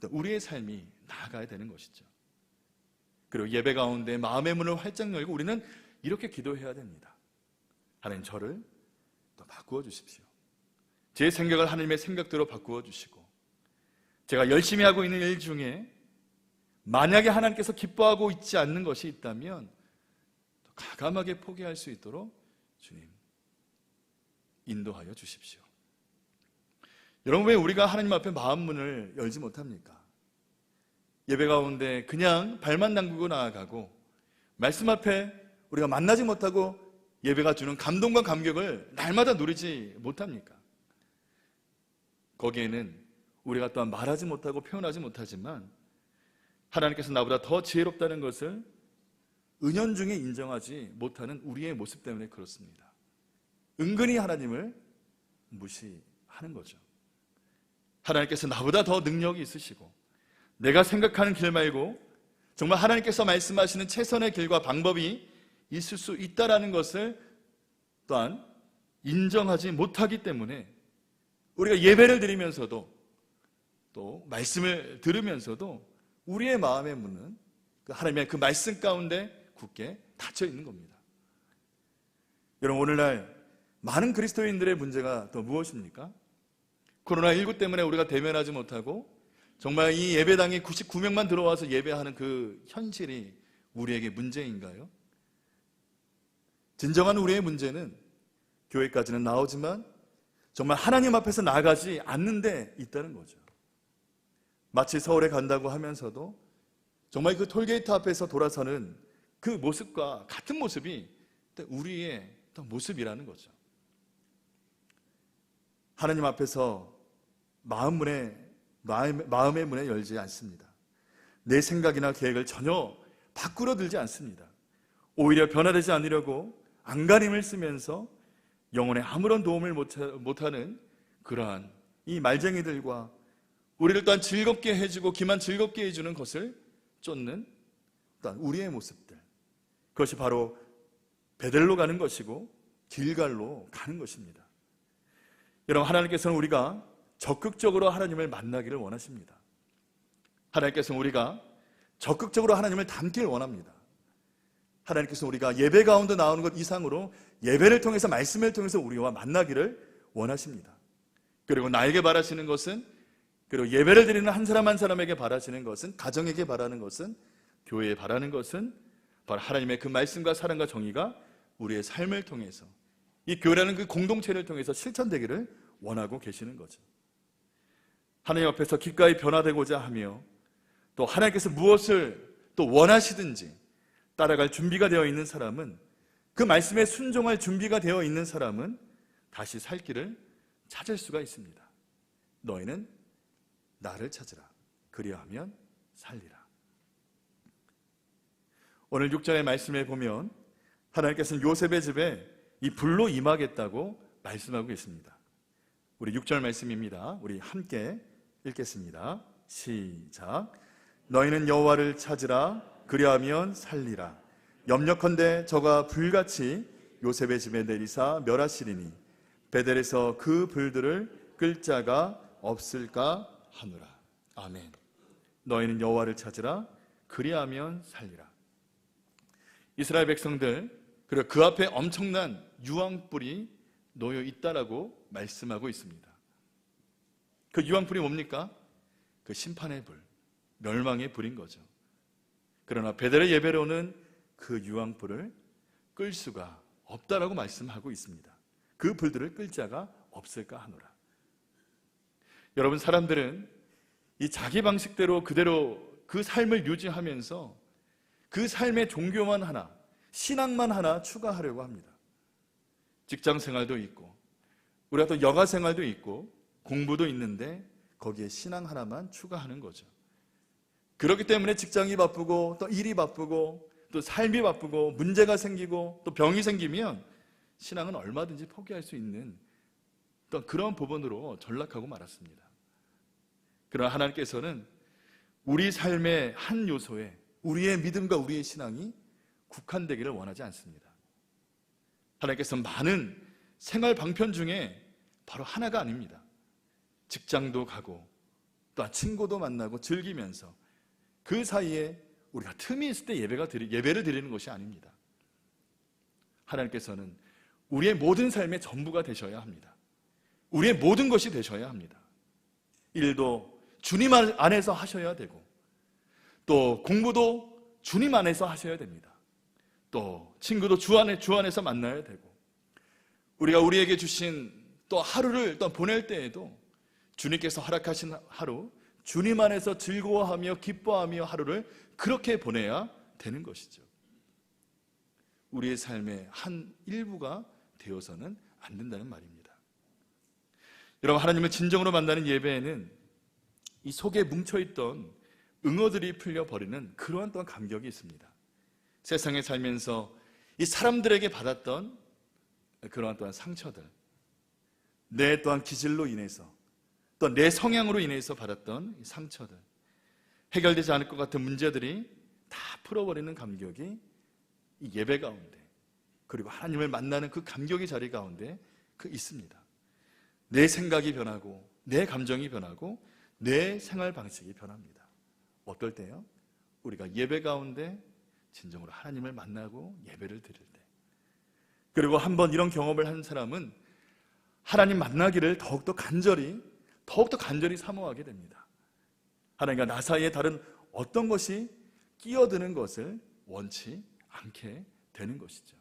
우리의 삶이 나아가야 되는 것이죠. 그리고 예배 가운데 마음의 문을 활짝 열고 우리는 이렇게 기도해야 됩니다. 하나님, 저를 또 바꾸어 주십시오. 제 생각을 하나님의 생각대로 바꾸어 주시고, 제가 열심히 하고 있는 일 중에 만약에 하나님께서 기뻐하고 있지 않는 것이 있다면 가감하게 포기할 수 있도록 주님 인도하여 주십시오. 여러분, 왜 우리가 하나님 앞에 마음 문을 열지 못합니까? 예배 가운데 그냥 발만 담그고 나아가고 말씀 앞에 우리가 만나지 못하고 예배가 주는 감동과 감격을 날마다 누리지 못합니까? 거기에는 우리가 또한 말하지 못하고 표현하지 못하지만 하나님께서 나보다 더 지혜롭다는 것을 은연중에 인정하지 못하는 우리의 모습 때문에 그렇습니다. 은근히 하나님을 무시하는 거죠. 하나님께서 나보다 더 능력이 있으시고 내가 생각하는 길 말고 정말 하나님께서 말씀하시는 최선의 길과 방법이 있을 수 있다는 것을 또한 인정하지 못하기 때문에 우리가 예배를 드리면서도 또 말씀을 들으면서도 우리의 마음의 문은 하나님의 그 말씀 가운데 굳게 닫혀 있는 겁니다. 여러분, 오늘날 많은 그리스도인들의 문제가 또 무엇입니까? 코로나19 때문에 우리가 대면하지 못하고 정말 이 예배당에 99명만 들어와서 예배하는 그 현실이 우리에게 문제인가요? 진정한 우리의 문제는 교회까지는 나오지만 정말 하나님 앞에서 나가지 않는 데 있다는 거죠. 마치 서울에 간다고 하면서도 정말 그 톨게이트 앞에서 돌아서는 그 모습과 같은 모습이 우리의 모습이라는 거죠. 하나님 앞에서 마음의 문에 열지 않습니다. 내 생각이나 계획을 전혀 바꾸려 들지 않습니다. 오히려 변화되지 않으려고 안간힘을 쓰면서 영혼에 아무런 도움을 못하는 그러한 이 말쟁이들과 우리를 또한 즐겁게 해주고 기만 즐겁게 해주는 것을 쫓는 또한 우리의 모습들, 그것이 바로 베델로 가는 것이고 길갈로 가는 것입니다. 여러분, 하나님께서는 우리가 적극적으로 하나님을 만나기를 원하십니다. 하나님께서는 우리가 적극적으로 하나님을 닮기를 원합니다. 하나님께서 우리가 예배 가운데 나오는 것 이상으로 예배를 통해서, 말씀을 통해서 우리와 만나기를 원하십니다. 그리고 나에게 바라시는 것은, 그리고 예배를 드리는 한 사람 한 사람에게 바라시는 것은, 가정에게 바라는 것은, 교회에 바라는 것은 바로 하나님의 그 말씀과 사랑과 정의가 우리의 삶을 통해서, 이 교회라는 그 공동체를 통해서 실천되기를 원하고 계시는 거죠. 하나님 앞에서 기꺼이 변화되고자 하며 또 하나님께서 무엇을 또 원하시든지 따라갈 준비가 되어 있는 사람은, 그 말씀에 순종할 준비가 되어 있는 사람은 다시 살 길을 찾을 수가 있습니다. 너희는 나를 찾으라. 그리하면 살리라. 오늘 6절의 말씀에 보면 하나님께서는 요셉의 집에 이 불로 임하겠다고 말씀하고 계십니다. 우리 6절 말씀입니다. 우리 함께 읽겠습니다. 시작. 너희는 여호와를 찾으라. 그리하면 살리라. 염려컨대 저가 불같이 요셉의 집에 내리사 멸하시리니 베델에서 그 불들을 끌 자가 없을까 하노라. 아멘. 너희는 여호와를 찾으라. 그리하면 살리라. 이스라엘 백성들, 그리고 그 앞에 엄청난 유황불이 놓여 있다라고 말씀하고 있습니다. 그 유황불이 뭡니까? 그 심판의 불, 멸망의 불인 거죠. 그러나 베델의 예배로는 그 유황불을 끌 수가 없다라고 말씀하고 있습니다. 그 불들을 끌 자가 없을까 하노라. 여러분, 사람들은 이 자기 방식대로 그대로 그 삶을 유지하면서 그 삶의 종교만 하나, 신앙만 하나 추가하려고 합니다. 직장 생활도 있고 우리가 또 여가 생활도 있고 공부도 있는데 거기에 신앙 하나만 추가하는 거죠. 그렇기 때문에 직장이 바쁘고 또 일이 바쁘고 또 삶이 바쁘고 문제가 생기고 또 병이 생기면 신앙은 얼마든지 포기할 수 있는 또 그런 부분으로 전락하고 말았습니다. 그러나 하나님께서는 우리 삶의 한 요소에 우리의 믿음과 우리의 신앙이 국한되기를 원하지 않습니다. 하나님께서 많은 생활 방편 중에 바로 하나가 아닙니다. 직장도 가고 또 친구도 만나고 즐기면서 그 사이에 우리가 틈이 있을 때 예배를 드리는 것이 아닙니다. 하나님께서는 우리의 모든 삶의 전부가 되셔야 합니다. 우리의 모든 것이 되셔야 합니다. 일도 주님 안에서 하셔야 되고 또 공부도 주님 안에서 하셔야 됩니다. 또 친구도 주 안에서 만나야 되고 우리가 우리에게 주신 또 하루를 또 보낼 때에도 주님께서 허락하신 하루 주님 안에서 즐거워하며 기뻐하며 하루를 그렇게 보내야 되는 것이죠. 우리의 삶의 한 일부가 되어서는 안 된다는 말입니다. 여러분, 하나님을 진정으로 만나는 예배에는 이 속에 뭉쳐있던 응어들이 풀려버리는 그러한 또한 감격이 있습니다. 세상에 살면서 이 사람들에게 받았던 그러한 또한 상처들, 내 또한 기질로 인해서 또 내 성향으로 인해서 받았던 상처들, 해결되지 않을 것 같은 문제들이 다 풀어버리는 감격이 이 예배 가운데 그리고 하나님을 만나는 그 감격의 자리 가운데 있습니다. 내 생각이 변하고 내 감정이 변하고 내 생활 방식이 변합니다. 어떨 때요? 우리가 예배 가운데 진정으로 하나님을 만나고 예배를 드릴 때, 그리고 한번 이런 경험을 한 사람은 하나님 만나기를 더욱더 간절히 사모하게 됩니다. 하나님과 나 사이에 다른 어떤 것이 끼어드는 것을 원치 않게 되는 것이죠.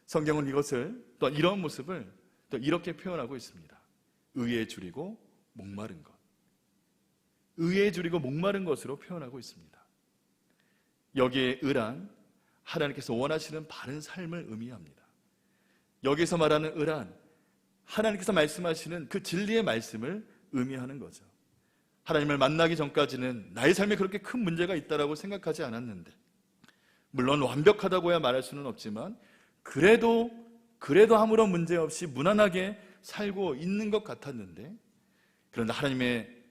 성경은 이것을 또 이런 모습을 또 이렇게 표현하고 있습니다. 의에 줄이고 목마른 것, 의에 줄이고 목마른 것으로 표현하고 있습니다. 여기에 의란 하나님께서 원하시는 바른 삶을 의미합니다. 여기서 말하는 의란 하나님께서 말씀하시는 그 진리의 말씀을 의미하는 거죠. 하나님을 만나기 전까지는 나의 삶에 그렇게 큰 문제가 있다고 생각하지 않았는데, 물론 완벽하다고야 말할 수는 없지만 그래도 아무런 문제 없이 무난하게 살고 있는 것 같았는데, 그런데 하나님의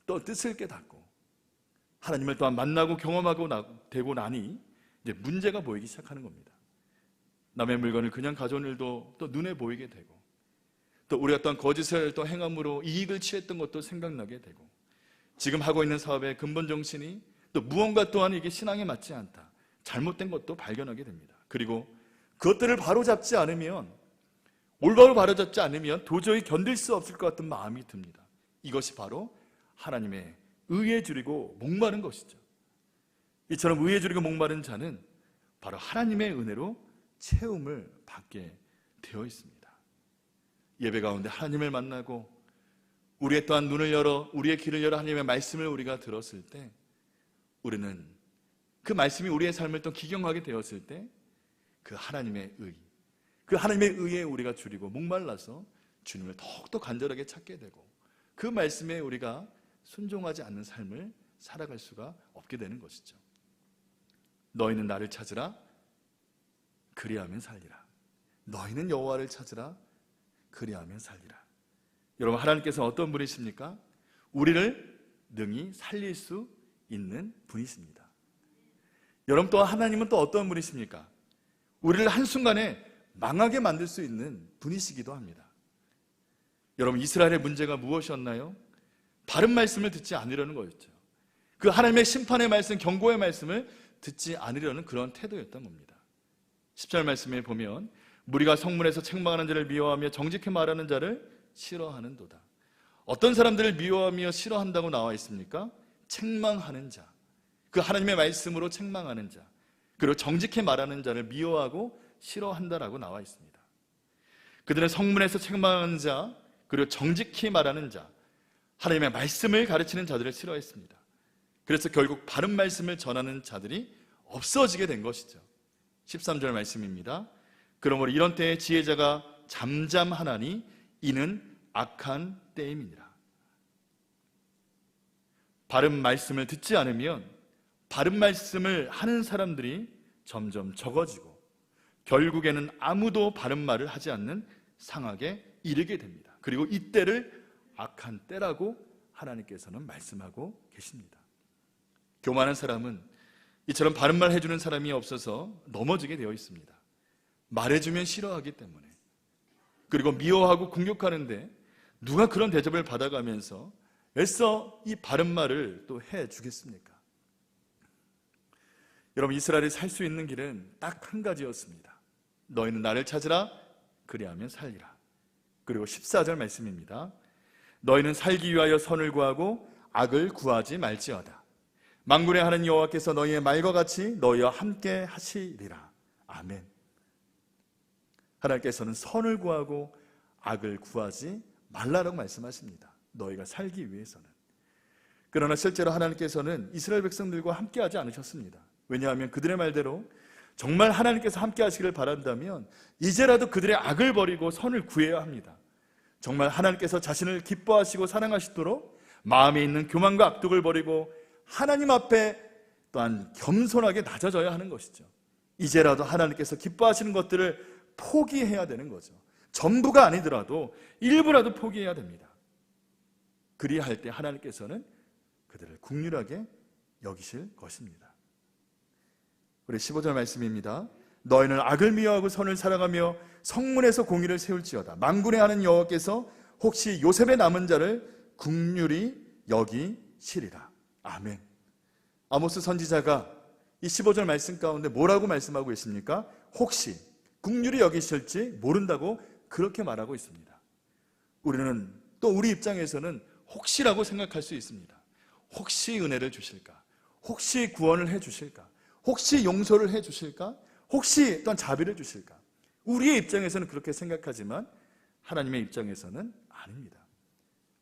또 뜻을 깨닫고 하나님을 또한 만나고 경험하고 되고 나니 이제 문제가 보이기 시작하는 겁니다. 남의 물건을 그냥 가져온 일도 또 눈에 보이게 되고, 또 우리가 또한 거짓을 또 행함으로 이익을 취했던 것도 생각나게 되고, 지금 하고 있는 사업의 근본 정신이 또 무언가 또한 이게 신앙에 맞지 않다, 잘못된 것도 발견하게 됩니다. 그리고 그것들을 바로잡지 않으면, 올바로 바로잡지 않으면 도저히 견딜 수 없을 것 같은 마음이 듭니다. 이것이 바로 하나님의 의에 줄이고 목마른 것이죠. 이처럼 의에 줄이고 목마른 자는 바로 하나님의 은혜로 채움을 받게 되어 있습니다. 예배 가운데 하나님을 만나고 우리의 또한 눈을 열어 우리의 귀를 열어 하나님의 말씀을 우리가 들었을 때, 우리는 그 말씀이 우리의 삶을 또 기경하게 되었을 때 그 하나님의 의에 우리가 줄이고 목말라서 주님을 더욱더 간절하게 찾게 되고, 그 말씀에 우리가 순종하지 않는 삶을 살아갈 수가 없게 되는 것이죠. 너희는 나를 찾으라, 그리하면 살리라. 너희는 여호와를 찾으라, 그리하면 살리라. 여러분, 하나님께서 어떤 분이십니까? 우리를 능히 살릴 수 있는 분이십니다. 여러분, 또 하나님은 또 어떤 분이십니까? 우리를 한순간에 망하게 만들 수 있는 분이시기도 합니다. 여러분, 이스라엘의 문제가 무엇이었나요? 바른 말씀을 듣지 않으려는 거였죠. 그 하나님의 심판의 말씀, 경고의 말씀을 듣지 않으려는 그런 태도였던 겁니다. 10절 말씀에 보면 무리가 성문에서 책망하는 자를 미워하며 정직히 말하는 자를 싫어하는도다. 어떤 사람들을 미워하며 싫어한다고 나와 있습니까? 책망하는 자, 그 하나님의 말씀으로 책망하는 자, 그리고 정직히 말하는 자를 미워하고 싫어한다라고 나와 있습니다. 그들은 성문에서 책망하는 자, 그리고 정직히 말하는 자, 하나님의 말씀을 가르치는 자들을 싫어했습니다. 그래서 결국 바른 말씀을 전하는 자들이 없어지게 된 것이죠. 13절 말씀입니다. 그러므로 이런 때에 지혜자가 잠잠하나니 이는 악한 때임이니라. 바른 말씀을 듣지 않으면 바른 말씀을 하는 사람들이 점점 적어지고 결국에는 아무도 바른 말을 하지 않는 상황에 이르게 됩니다. 그리고 이 때를 악한 때라고 하나님께서는 말씀하고 계십니다. 교만한 사람은 이처럼 바른 말 해주는 사람이 없어서 넘어지게 되어 있습니다. 말해주면 싫어하기 때문에. 그리고 미워하고 공격하는데 누가 그런 대접을 받아가면서 애써 이 바른 말을 또 해주겠습니까? 여러분, 이스라엘이 살 수 있는 길은 딱 한 가지였습니다. 너희는 나를 찾으라, 그리하면 살리라. 그리고 14절 말씀입니다. 너희는 살기 위하여 선을 구하고 악을 구하지 말지어다. 만군의 하나님 여호와께서 너희의 말과 같이 너희와 함께 하시리라. 아멘. 하나님께서는 선을 구하고 악을 구하지 말라라고 말씀하십니다. 너희가 살기 위해서는. 그러나 실제로 하나님께서는 이스라엘 백성들과 함께 하지 않으셨습니다. 왜냐하면 그들의 말대로 정말 하나님께서 함께 하시기를 바란다면 이제라도 그들의 악을 버리고 선을 구해야 합니다. 정말 하나님께서 자신을 기뻐하시고 사랑하시도록 마음에 있는 교만과 악독을 버리고 하나님 앞에 또한 겸손하게 낮아져야 하는 것이죠. 이제라도 하나님께서 기뻐하시는 것들을 포기해야 되는 거죠. 전부가 아니더라도 일부라도 포기해야 됩니다. 그리할 때 하나님께서는 그들을 긍휼하게 여기실 것입니다. 우리 15절 말씀입니다. 너희는 악을 미워하고 선을 사랑하며 성문에서 공의를 세울지어다. 만군의 하나님 여호와께서 혹시 요셉의 남은 자를 긍휼히 여기시리라. 아멘. 아모스 선지자가 이 15절 말씀 가운데 뭐라고 말씀하고 있습니까? 혹시 긍휼히 여기실지 모른다고 그렇게 말하고 있습니다. 우리는 또 우리 입장에서는 혹시라고 생각할 수 있습니다. 혹시 은혜를 주실까? 혹시 구원을 해 주실까? 혹시 용서를 해 주실까? 혹시 또한 자비를 주실까? 우리의 입장에서는 그렇게 생각하지만 하나님의 입장에서는 아닙니다.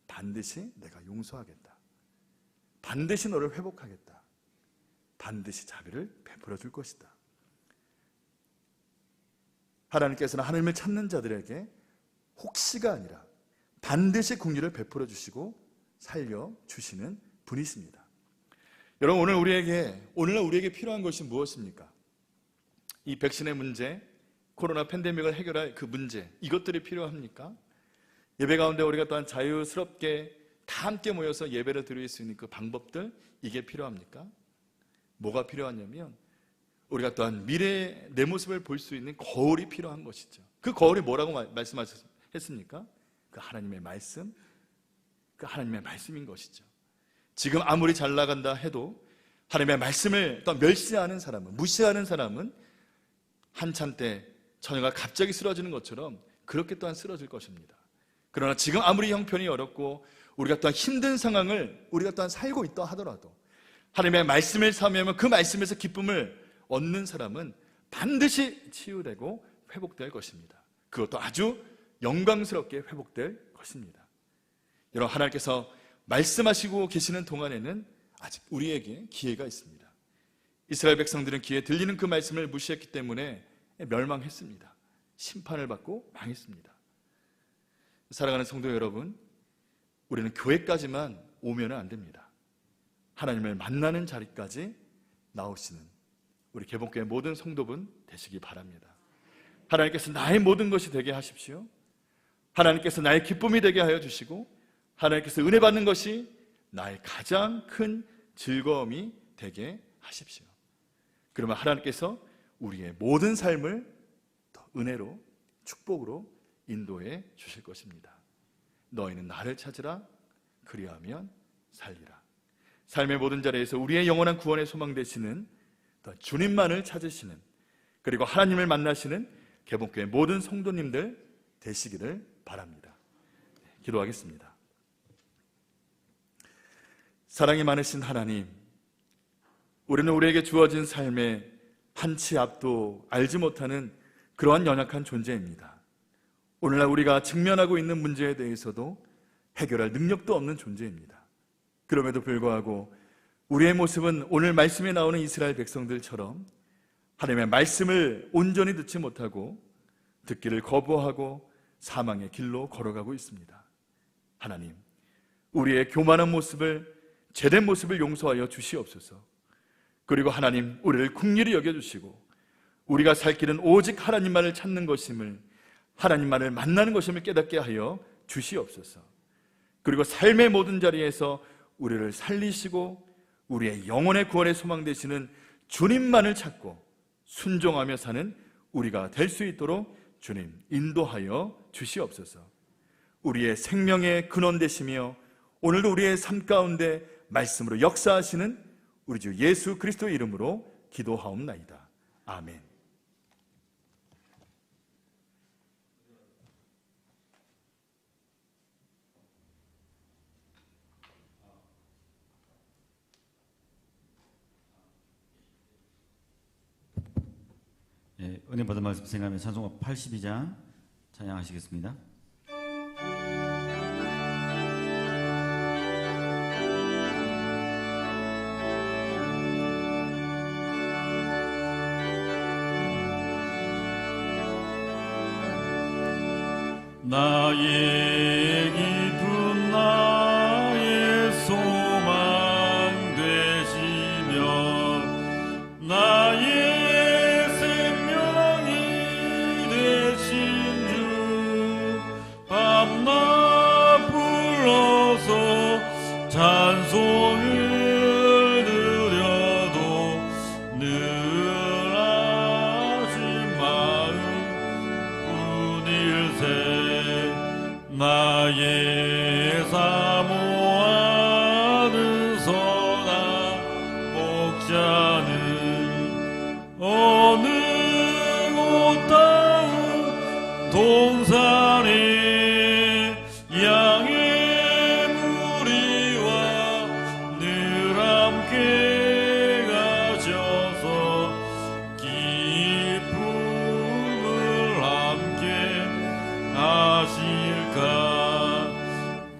반드시 내가 용서하겠다. 반드시 너를 회복하겠다. 반드시 자비를 베풀어 줄 것이다. 하나님께서는 하나님을 찾는 자들에게 혹시가 아니라 반드시 긍휼을 베풀어 주시고 살려 주시는 분이십니다. 여러분, 오늘날 우리에게 필요한 것이 무엇입니까? 이 백신의 문제, 코로나 팬데믹을 해결할 그 문제, 이것들이 필요합니까? 예배 가운데 우리가 또한 자유스럽게 다 함께 모여서 예배를 드릴 수 있는 그 방법들, 이게 필요합니까? 뭐가 필요하냐면 우리가 또한 미래의 내 모습을 볼 수 있는 거울이 필요한 것이죠. 그 거울이 뭐라고 말씀하셨습니까? 그 하나님의 말씀, 그 하나님의 말씀인 것이죠. 지금 아무리 잘 나간다 해도 하나님의 말씀을 또 멸시하는 사람은, 무시하는 사람은 한참 때 처녀가 갑자기 쓰러지는 것처럼 그렇게 또한 쓰러질 것입니다. 그러나 지금 아무리 형편이 어렵고 우리가 또한 힘든 상황을 우리가 또한 살고 있다 하더라도 하나님의 말씀을 사모하면 그 말씀에서 기쁨을 얻는 사람은 반드시 치유되고 회복될 것입니다. 그것도 아주 영광스럽게 회복될 것입니다. 여러분, 하나님께서 말씀하시고 계시는 동안에는 아직 우리에게 기회가 있습니다. 이스라엘 백성들은 귀에 들리는 그 말씀을 무시했기 때문에 멸망했습니다. 심판을 받고 망했습니다. 사랑하는 성도 여러분, 우리는 교회까지만 오면 안 됩니다. 하나님을 만나는 자리까지 나오시는 우리 개봉교회 모든 성도분 되시기 바랍니다. 하나님께서 나의 모든 것이 되게 하십시오. 하나님께서 나의 기쁨이 되게 하여 주시고 하나님께서 은혜 받는 것이 나의 가장 큰 즐거움이 되게 하십시오. 그러면 하나님께서 우리의 모든 삶을 더 은혜로, 축복으로 인도해 주실 것입니다. 너희는 나를 찾으라, 그리하면 살리라. 삶의 모든 자리에서 우리의 영원한 구원의 소망 되시는 주님만을 찾으시는, 그리고 하나님을 만나시는 개봉교회 모든 성도님들 되시기를 바랍니다. 기도하겠습니다. 사랑이 많으신 하나님, 우리는 우리에게 주어진 삶의 한치 앞도 알지 못하는 그러한 연약한 존재입니다. 오늘날 우리가 직면하고 있는 문제에 대해서도 해결할 능력도 없는 존재입니다. 그럼에도 불구하고 우리의 모습은 오늘 말씀에 나오는 이스라엘 백성들처럼 하나님의 말씀을 온전히 듣지 못하고 듣기를 거부하고 사망의 길로 걸어가고 있습니다. 하나님, 우리의 교만한 모습을, 죄된 모습을 용서하여 주시옵소서. 그리고 하나님, 우리를 긍휼히 여겨주시고 우리가 살 길은 오직 하나님만을 찾는 것임을, 하나님만을 만나는 것임을 깨닫게 하여 주시옵소서. 그리고 삶의 모든 자리에서 우리를 살리시고 우리의 영혼의 구원의 소망 되시는 주님만을 찾고 순종하며 사는 우리가 될 수 있도록 주님 인도하여 주시옵소서. 우리의 생명의 근원 되시며 오늘도 우리의 삶 가운데 말씀으로 역사하시는 우리 주 예수 그리스도의 이름으로 기도하옵나이다. 아멘. 은혜 받은 말씀 생각하며 찬송가 82장 찬양하시겠습니다. 나의 기쁨 나의 소망 되시며 나의 찬송을 드려도 늘 아신 마음 뿐일세. 나의 사모하는 선한 목자는 어느 곳다운 동산에 양의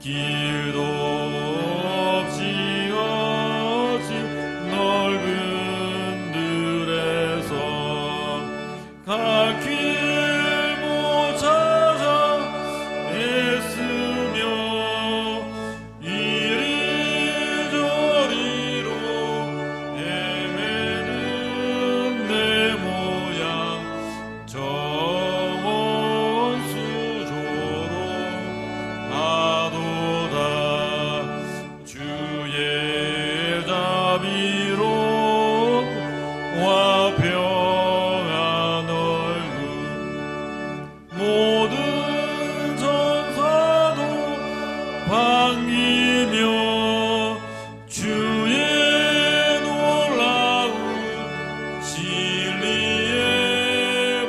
길도 없이 어진 넓은 들에서 갈 길 못 찾아 애쓰며 이리저리로 헤매는 내 모양 정원 수조로 하도다. 주의 자비롭고 평안 얼굴 모든 전사도 반기며 주의 놀라운 진리의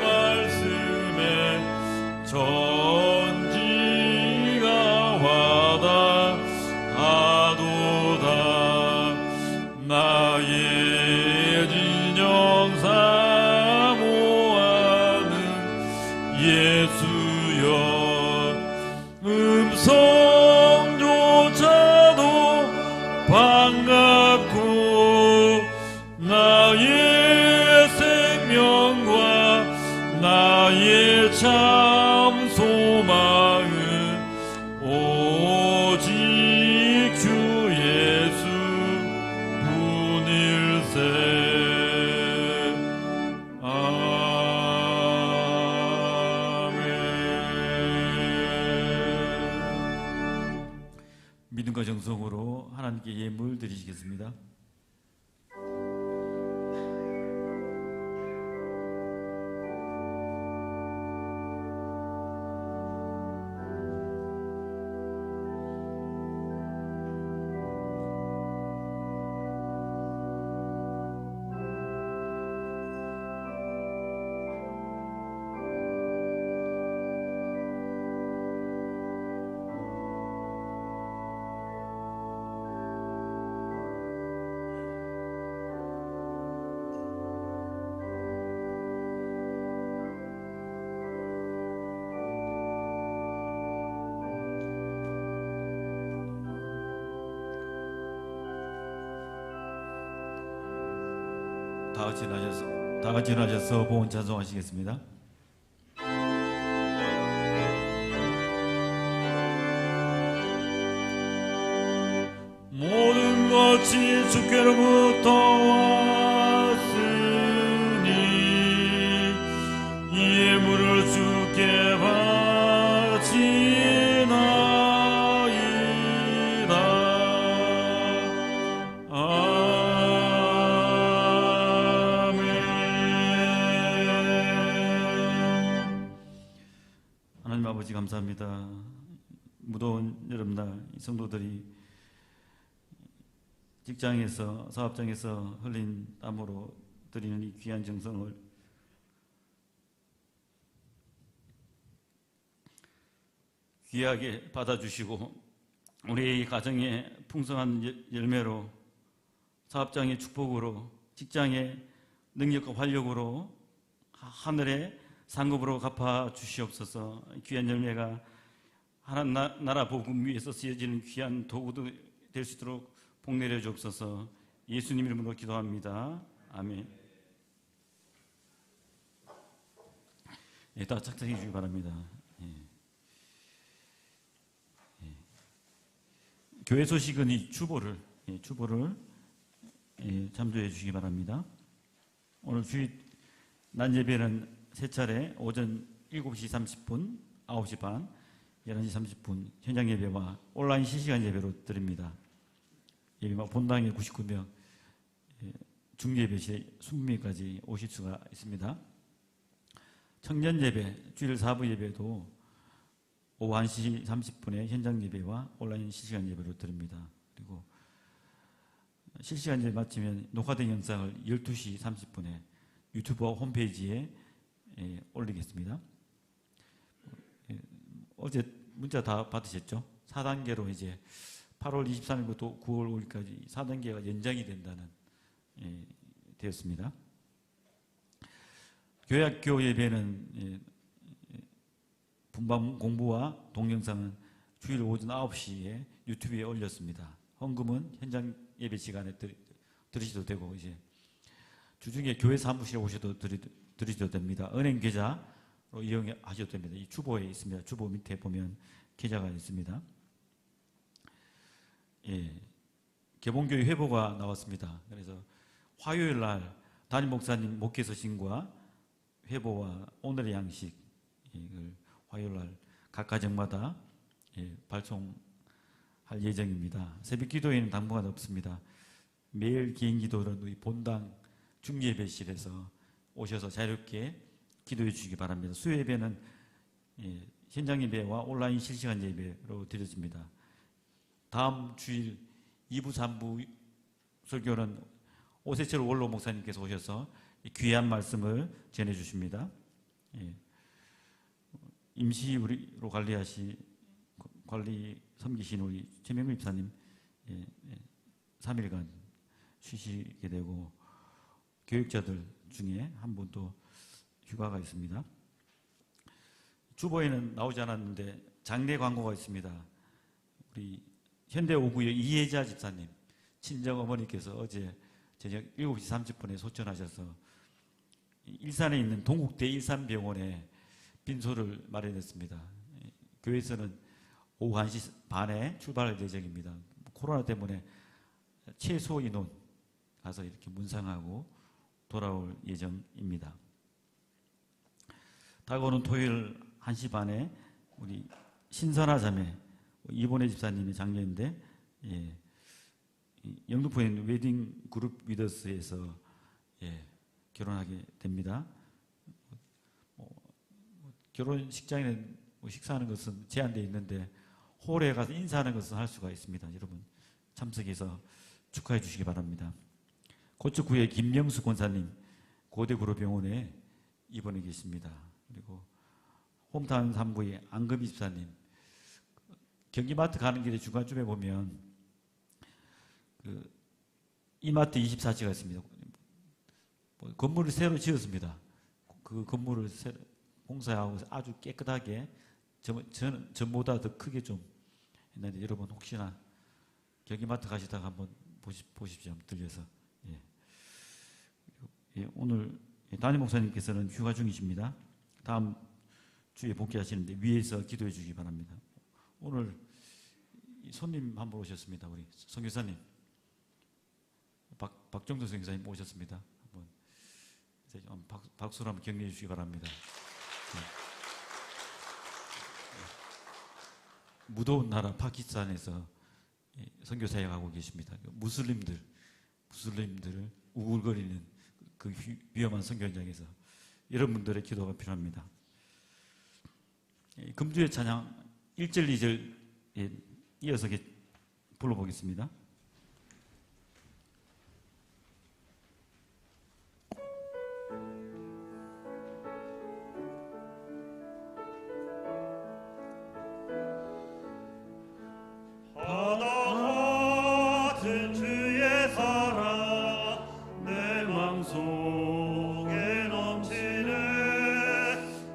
말씀에 전지가 와닿아도다. 나의 진영 사모하는 예수여, 음성조차도 반갑고 나의 생명과 나의 참 소망은 오직 주 예수 분일세. 아멘. 믿음과 정성으로 하나님께 예물 드리시겠습니다. 다 같이 일어나셔서 보온 찬송하시겠습니다. 모든 것이 주께로부터 왔으니 이 예물을 주께 바치나이다. 아멘. 하나님 아버지 감사합니다. 무더운 여름날 이 성도들이 직장에서 사업장에서 흘린 땀으로 드리는 이 귀한 정성을 귀하게 받아주시고 우리의 가정의 풍성한 열매로 사업장의 축복으로 직장의 능력과 활력으로 하늘의 상급으로 갚아 주시옵소서. 귀한 열매가 하나님 나라 복음 위에서 쓰여지는 귀한 도구도 될 수 있도록 복 내려 주옵소서. 예수님 이름으로 기도합니다. 아멘. 예, 다 착착해 주시기 바랍니다. 예. 예. 교회 소식은 이 주보를 참조해 주시기 바랍니다. 오늘 주일 낮 예배는 세 차례 오전 7시 30분, 9시 반, 11시 30분 현장 예배와 온라인 실시간 예배로 드립니다. 예배와 본당에 99명, 중예배실에 20명까지 오실 수가 있습니다. 청년 예배, 주일 4부 예배도 오후 1시 30분에 현장 예배와 온라인 실시간 예배로 드립니다. 그리고 실시간 예배 마치면 녹화된 영상을 12시 30분에 유튜브 홈페이지에 올리겠습니다. 어제 문자 다 받으셨죠? 4단계로 이제 8월 23일부터 9월 5일까지 4단계가 연장이 된다는 되었습니다. 교회학교 예배는 분방 공부와 동영상은 주일 오전 9시에 유튜브에 올렸습니다. 헌금은 현장 예배 시간에 들으셔도 되고 이제 주중에 교회 사무실에 오셔도 드리셔도 됩니다. 은행 계좌로 이용하셔도 됩니다. 이 주보에 있습니다. 주보 밑에 보면 계좌가 있습니다. 예, 개봉교회 회보가 나왔습니다. 그래서 화요일 날 담임 목사님 목회 서신과 회보와 오늘의 양식 이걸 화요일 날 각 가정마다 발송할 예정입니다. 새벽 기도회는 당분간 없습니다. 매일 개인 기도는 우리 본당 중예배실에서 오셔서 자유롭게 기도해 주시기 바랍니다. 수요 예배는 현장 예배와 온라인 실시간 예배로 드려집니다. 다음 주일 2부 3부 설교는 오세철 원로 목사님께서 오셔서 귀한 말씀을 전해 주십니다. 임시로 관리 섬기신 우리 최명일 집사님 3일간 쉬시게 되고 교육자들 중에 한 분도 휴가가 있습니다. 주보에는 나오지 않았는데 장례 광고가 있습니다. 우리 현대오구의 이혜자 집사님 친정 어머니께서 어제 저녁 7시 30분에 소천하셔서 일산에 있는 동국대 일산병원에 빈소를 마련했습니다. 교회에서는 오후 1시 반에 출발할 예정입니다. 코로나 때문에 최소 인원 가서 이렇게 문상하고 돌아올 예정입니다. 다가오는 토요일 1시 반에 우리 신선아 자매 이본혜 집사님의 장례인데 영등포에 있는 웨딩 그룹 위더스에서 결혼하게 됩니다. 결혼식장에는 식사하는 것은 제한되어 있는데 홀에 가서 인사하는 것은 할 수가 있습니다. 여러분 참석해서 축하해 주시기 바랍니다. 고척구의 김명수 권사님 고대구로병원에 입원해 계십니다. 그리고 홈타운 3부의 안금희 집사님 경기마트 가는 길에 중간쯤에 보면 이마트 24시가 있습니다. 건물을 새로 지었습니다. 그 건물을 공사하고 아주 깨끗하게 전보다 더 크게 좀 했는데 여러분 혹시나 경기마트 가시다가 한번 보십시오. 한번 들려서 오늘 담임 목사님께서는 휴가 중이십니다. 다음 주에 복귀하시는데 위에서 기도해 주시기 바랍니다. 오늘 손님 한 분 오셨습니다. 우리 선교사님 박정도 선교사님 오셨습니다. 한번 박수로 한번 격려해 주시기 바랍니다. 무더운 나라 파키스탄에서 선교 사역하고 계십니다. 무슬림들 우글거리는 그 위험한 선교 현장에서 여러분들의 기도가 필요합니다. 금주의 찬양 1절 2절 이어서 불러보겠습니다. 바다 같은 주의 사랑 내 맘속에 넘치네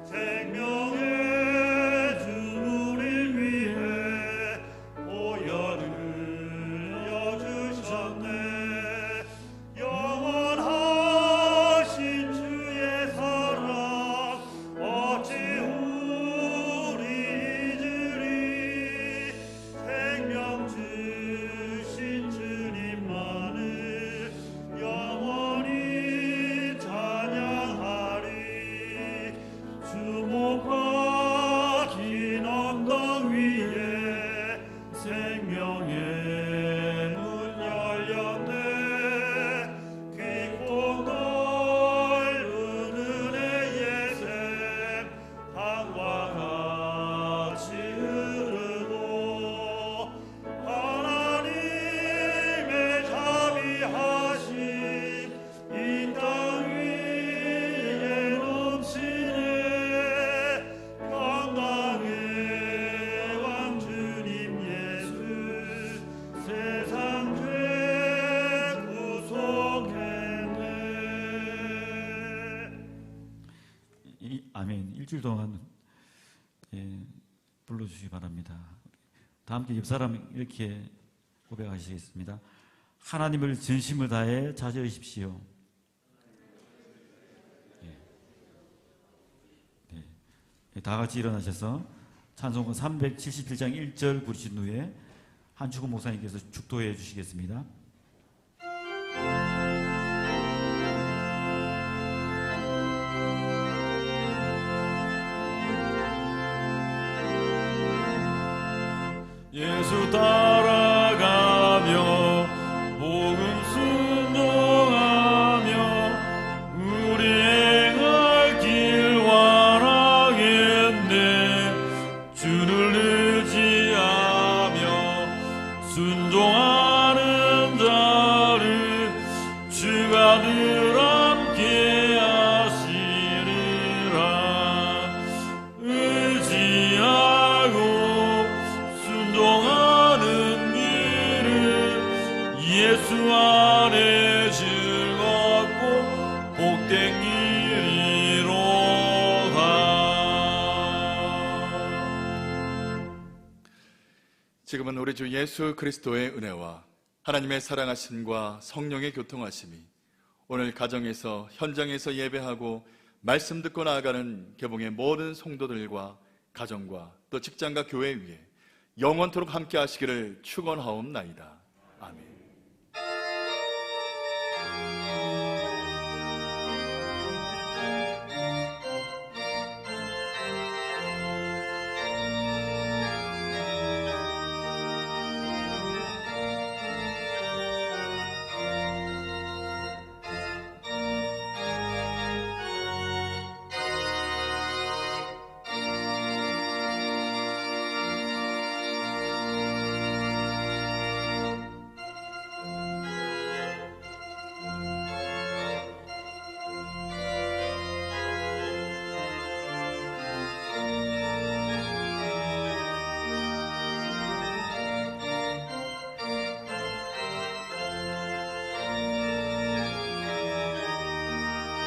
생명의 주 우릴 위해 보혈을 흘려주셨네 영원하신 주의 사랑 어찌 우리 잊으리 생명 주신 주님만을 영원히 찬양하리 주목과 긴 언덕 위에 생명의 문 열렸네 깊고 넓은 은혜의 샘 강과 같이 흐르고 하나님의 자비하심 이 땅 위에 넘치네 평강의 왕 주님 예수 세상 죄 구속했네. 아멘. 일주일 동안 불러주시기 바랍니다. 다 함께 옆 사람 이렇게 고백하시겠습니다. 하나님을 전심을 다해 찾으십시오. 다 같이 일어나셔서 찬송가 377장 1절 부르신 후에 한주근 목사님께서 축도해 주시겠습니다. 예수 따라가며 복음 순종하며 우리 행할 길 완하겠네 주를 의지하며 순종하는 자를 주가 늘 함께 하시리라 의지하고 순종하는 길은 예수 안에 즐겁고 복된 길이로다. 지금은 우리 주 예수 그리스도의 은혜와 하나님의 사랑하심과 성령의 교통하심이 오늘 가정에서 현장에서 예배하고 말씀 듣고 나아가는 개봉의 모든 성도들과 가정과 또 직장과 교회 위에 영원토록 함께 하시기를 축원하옵나이다.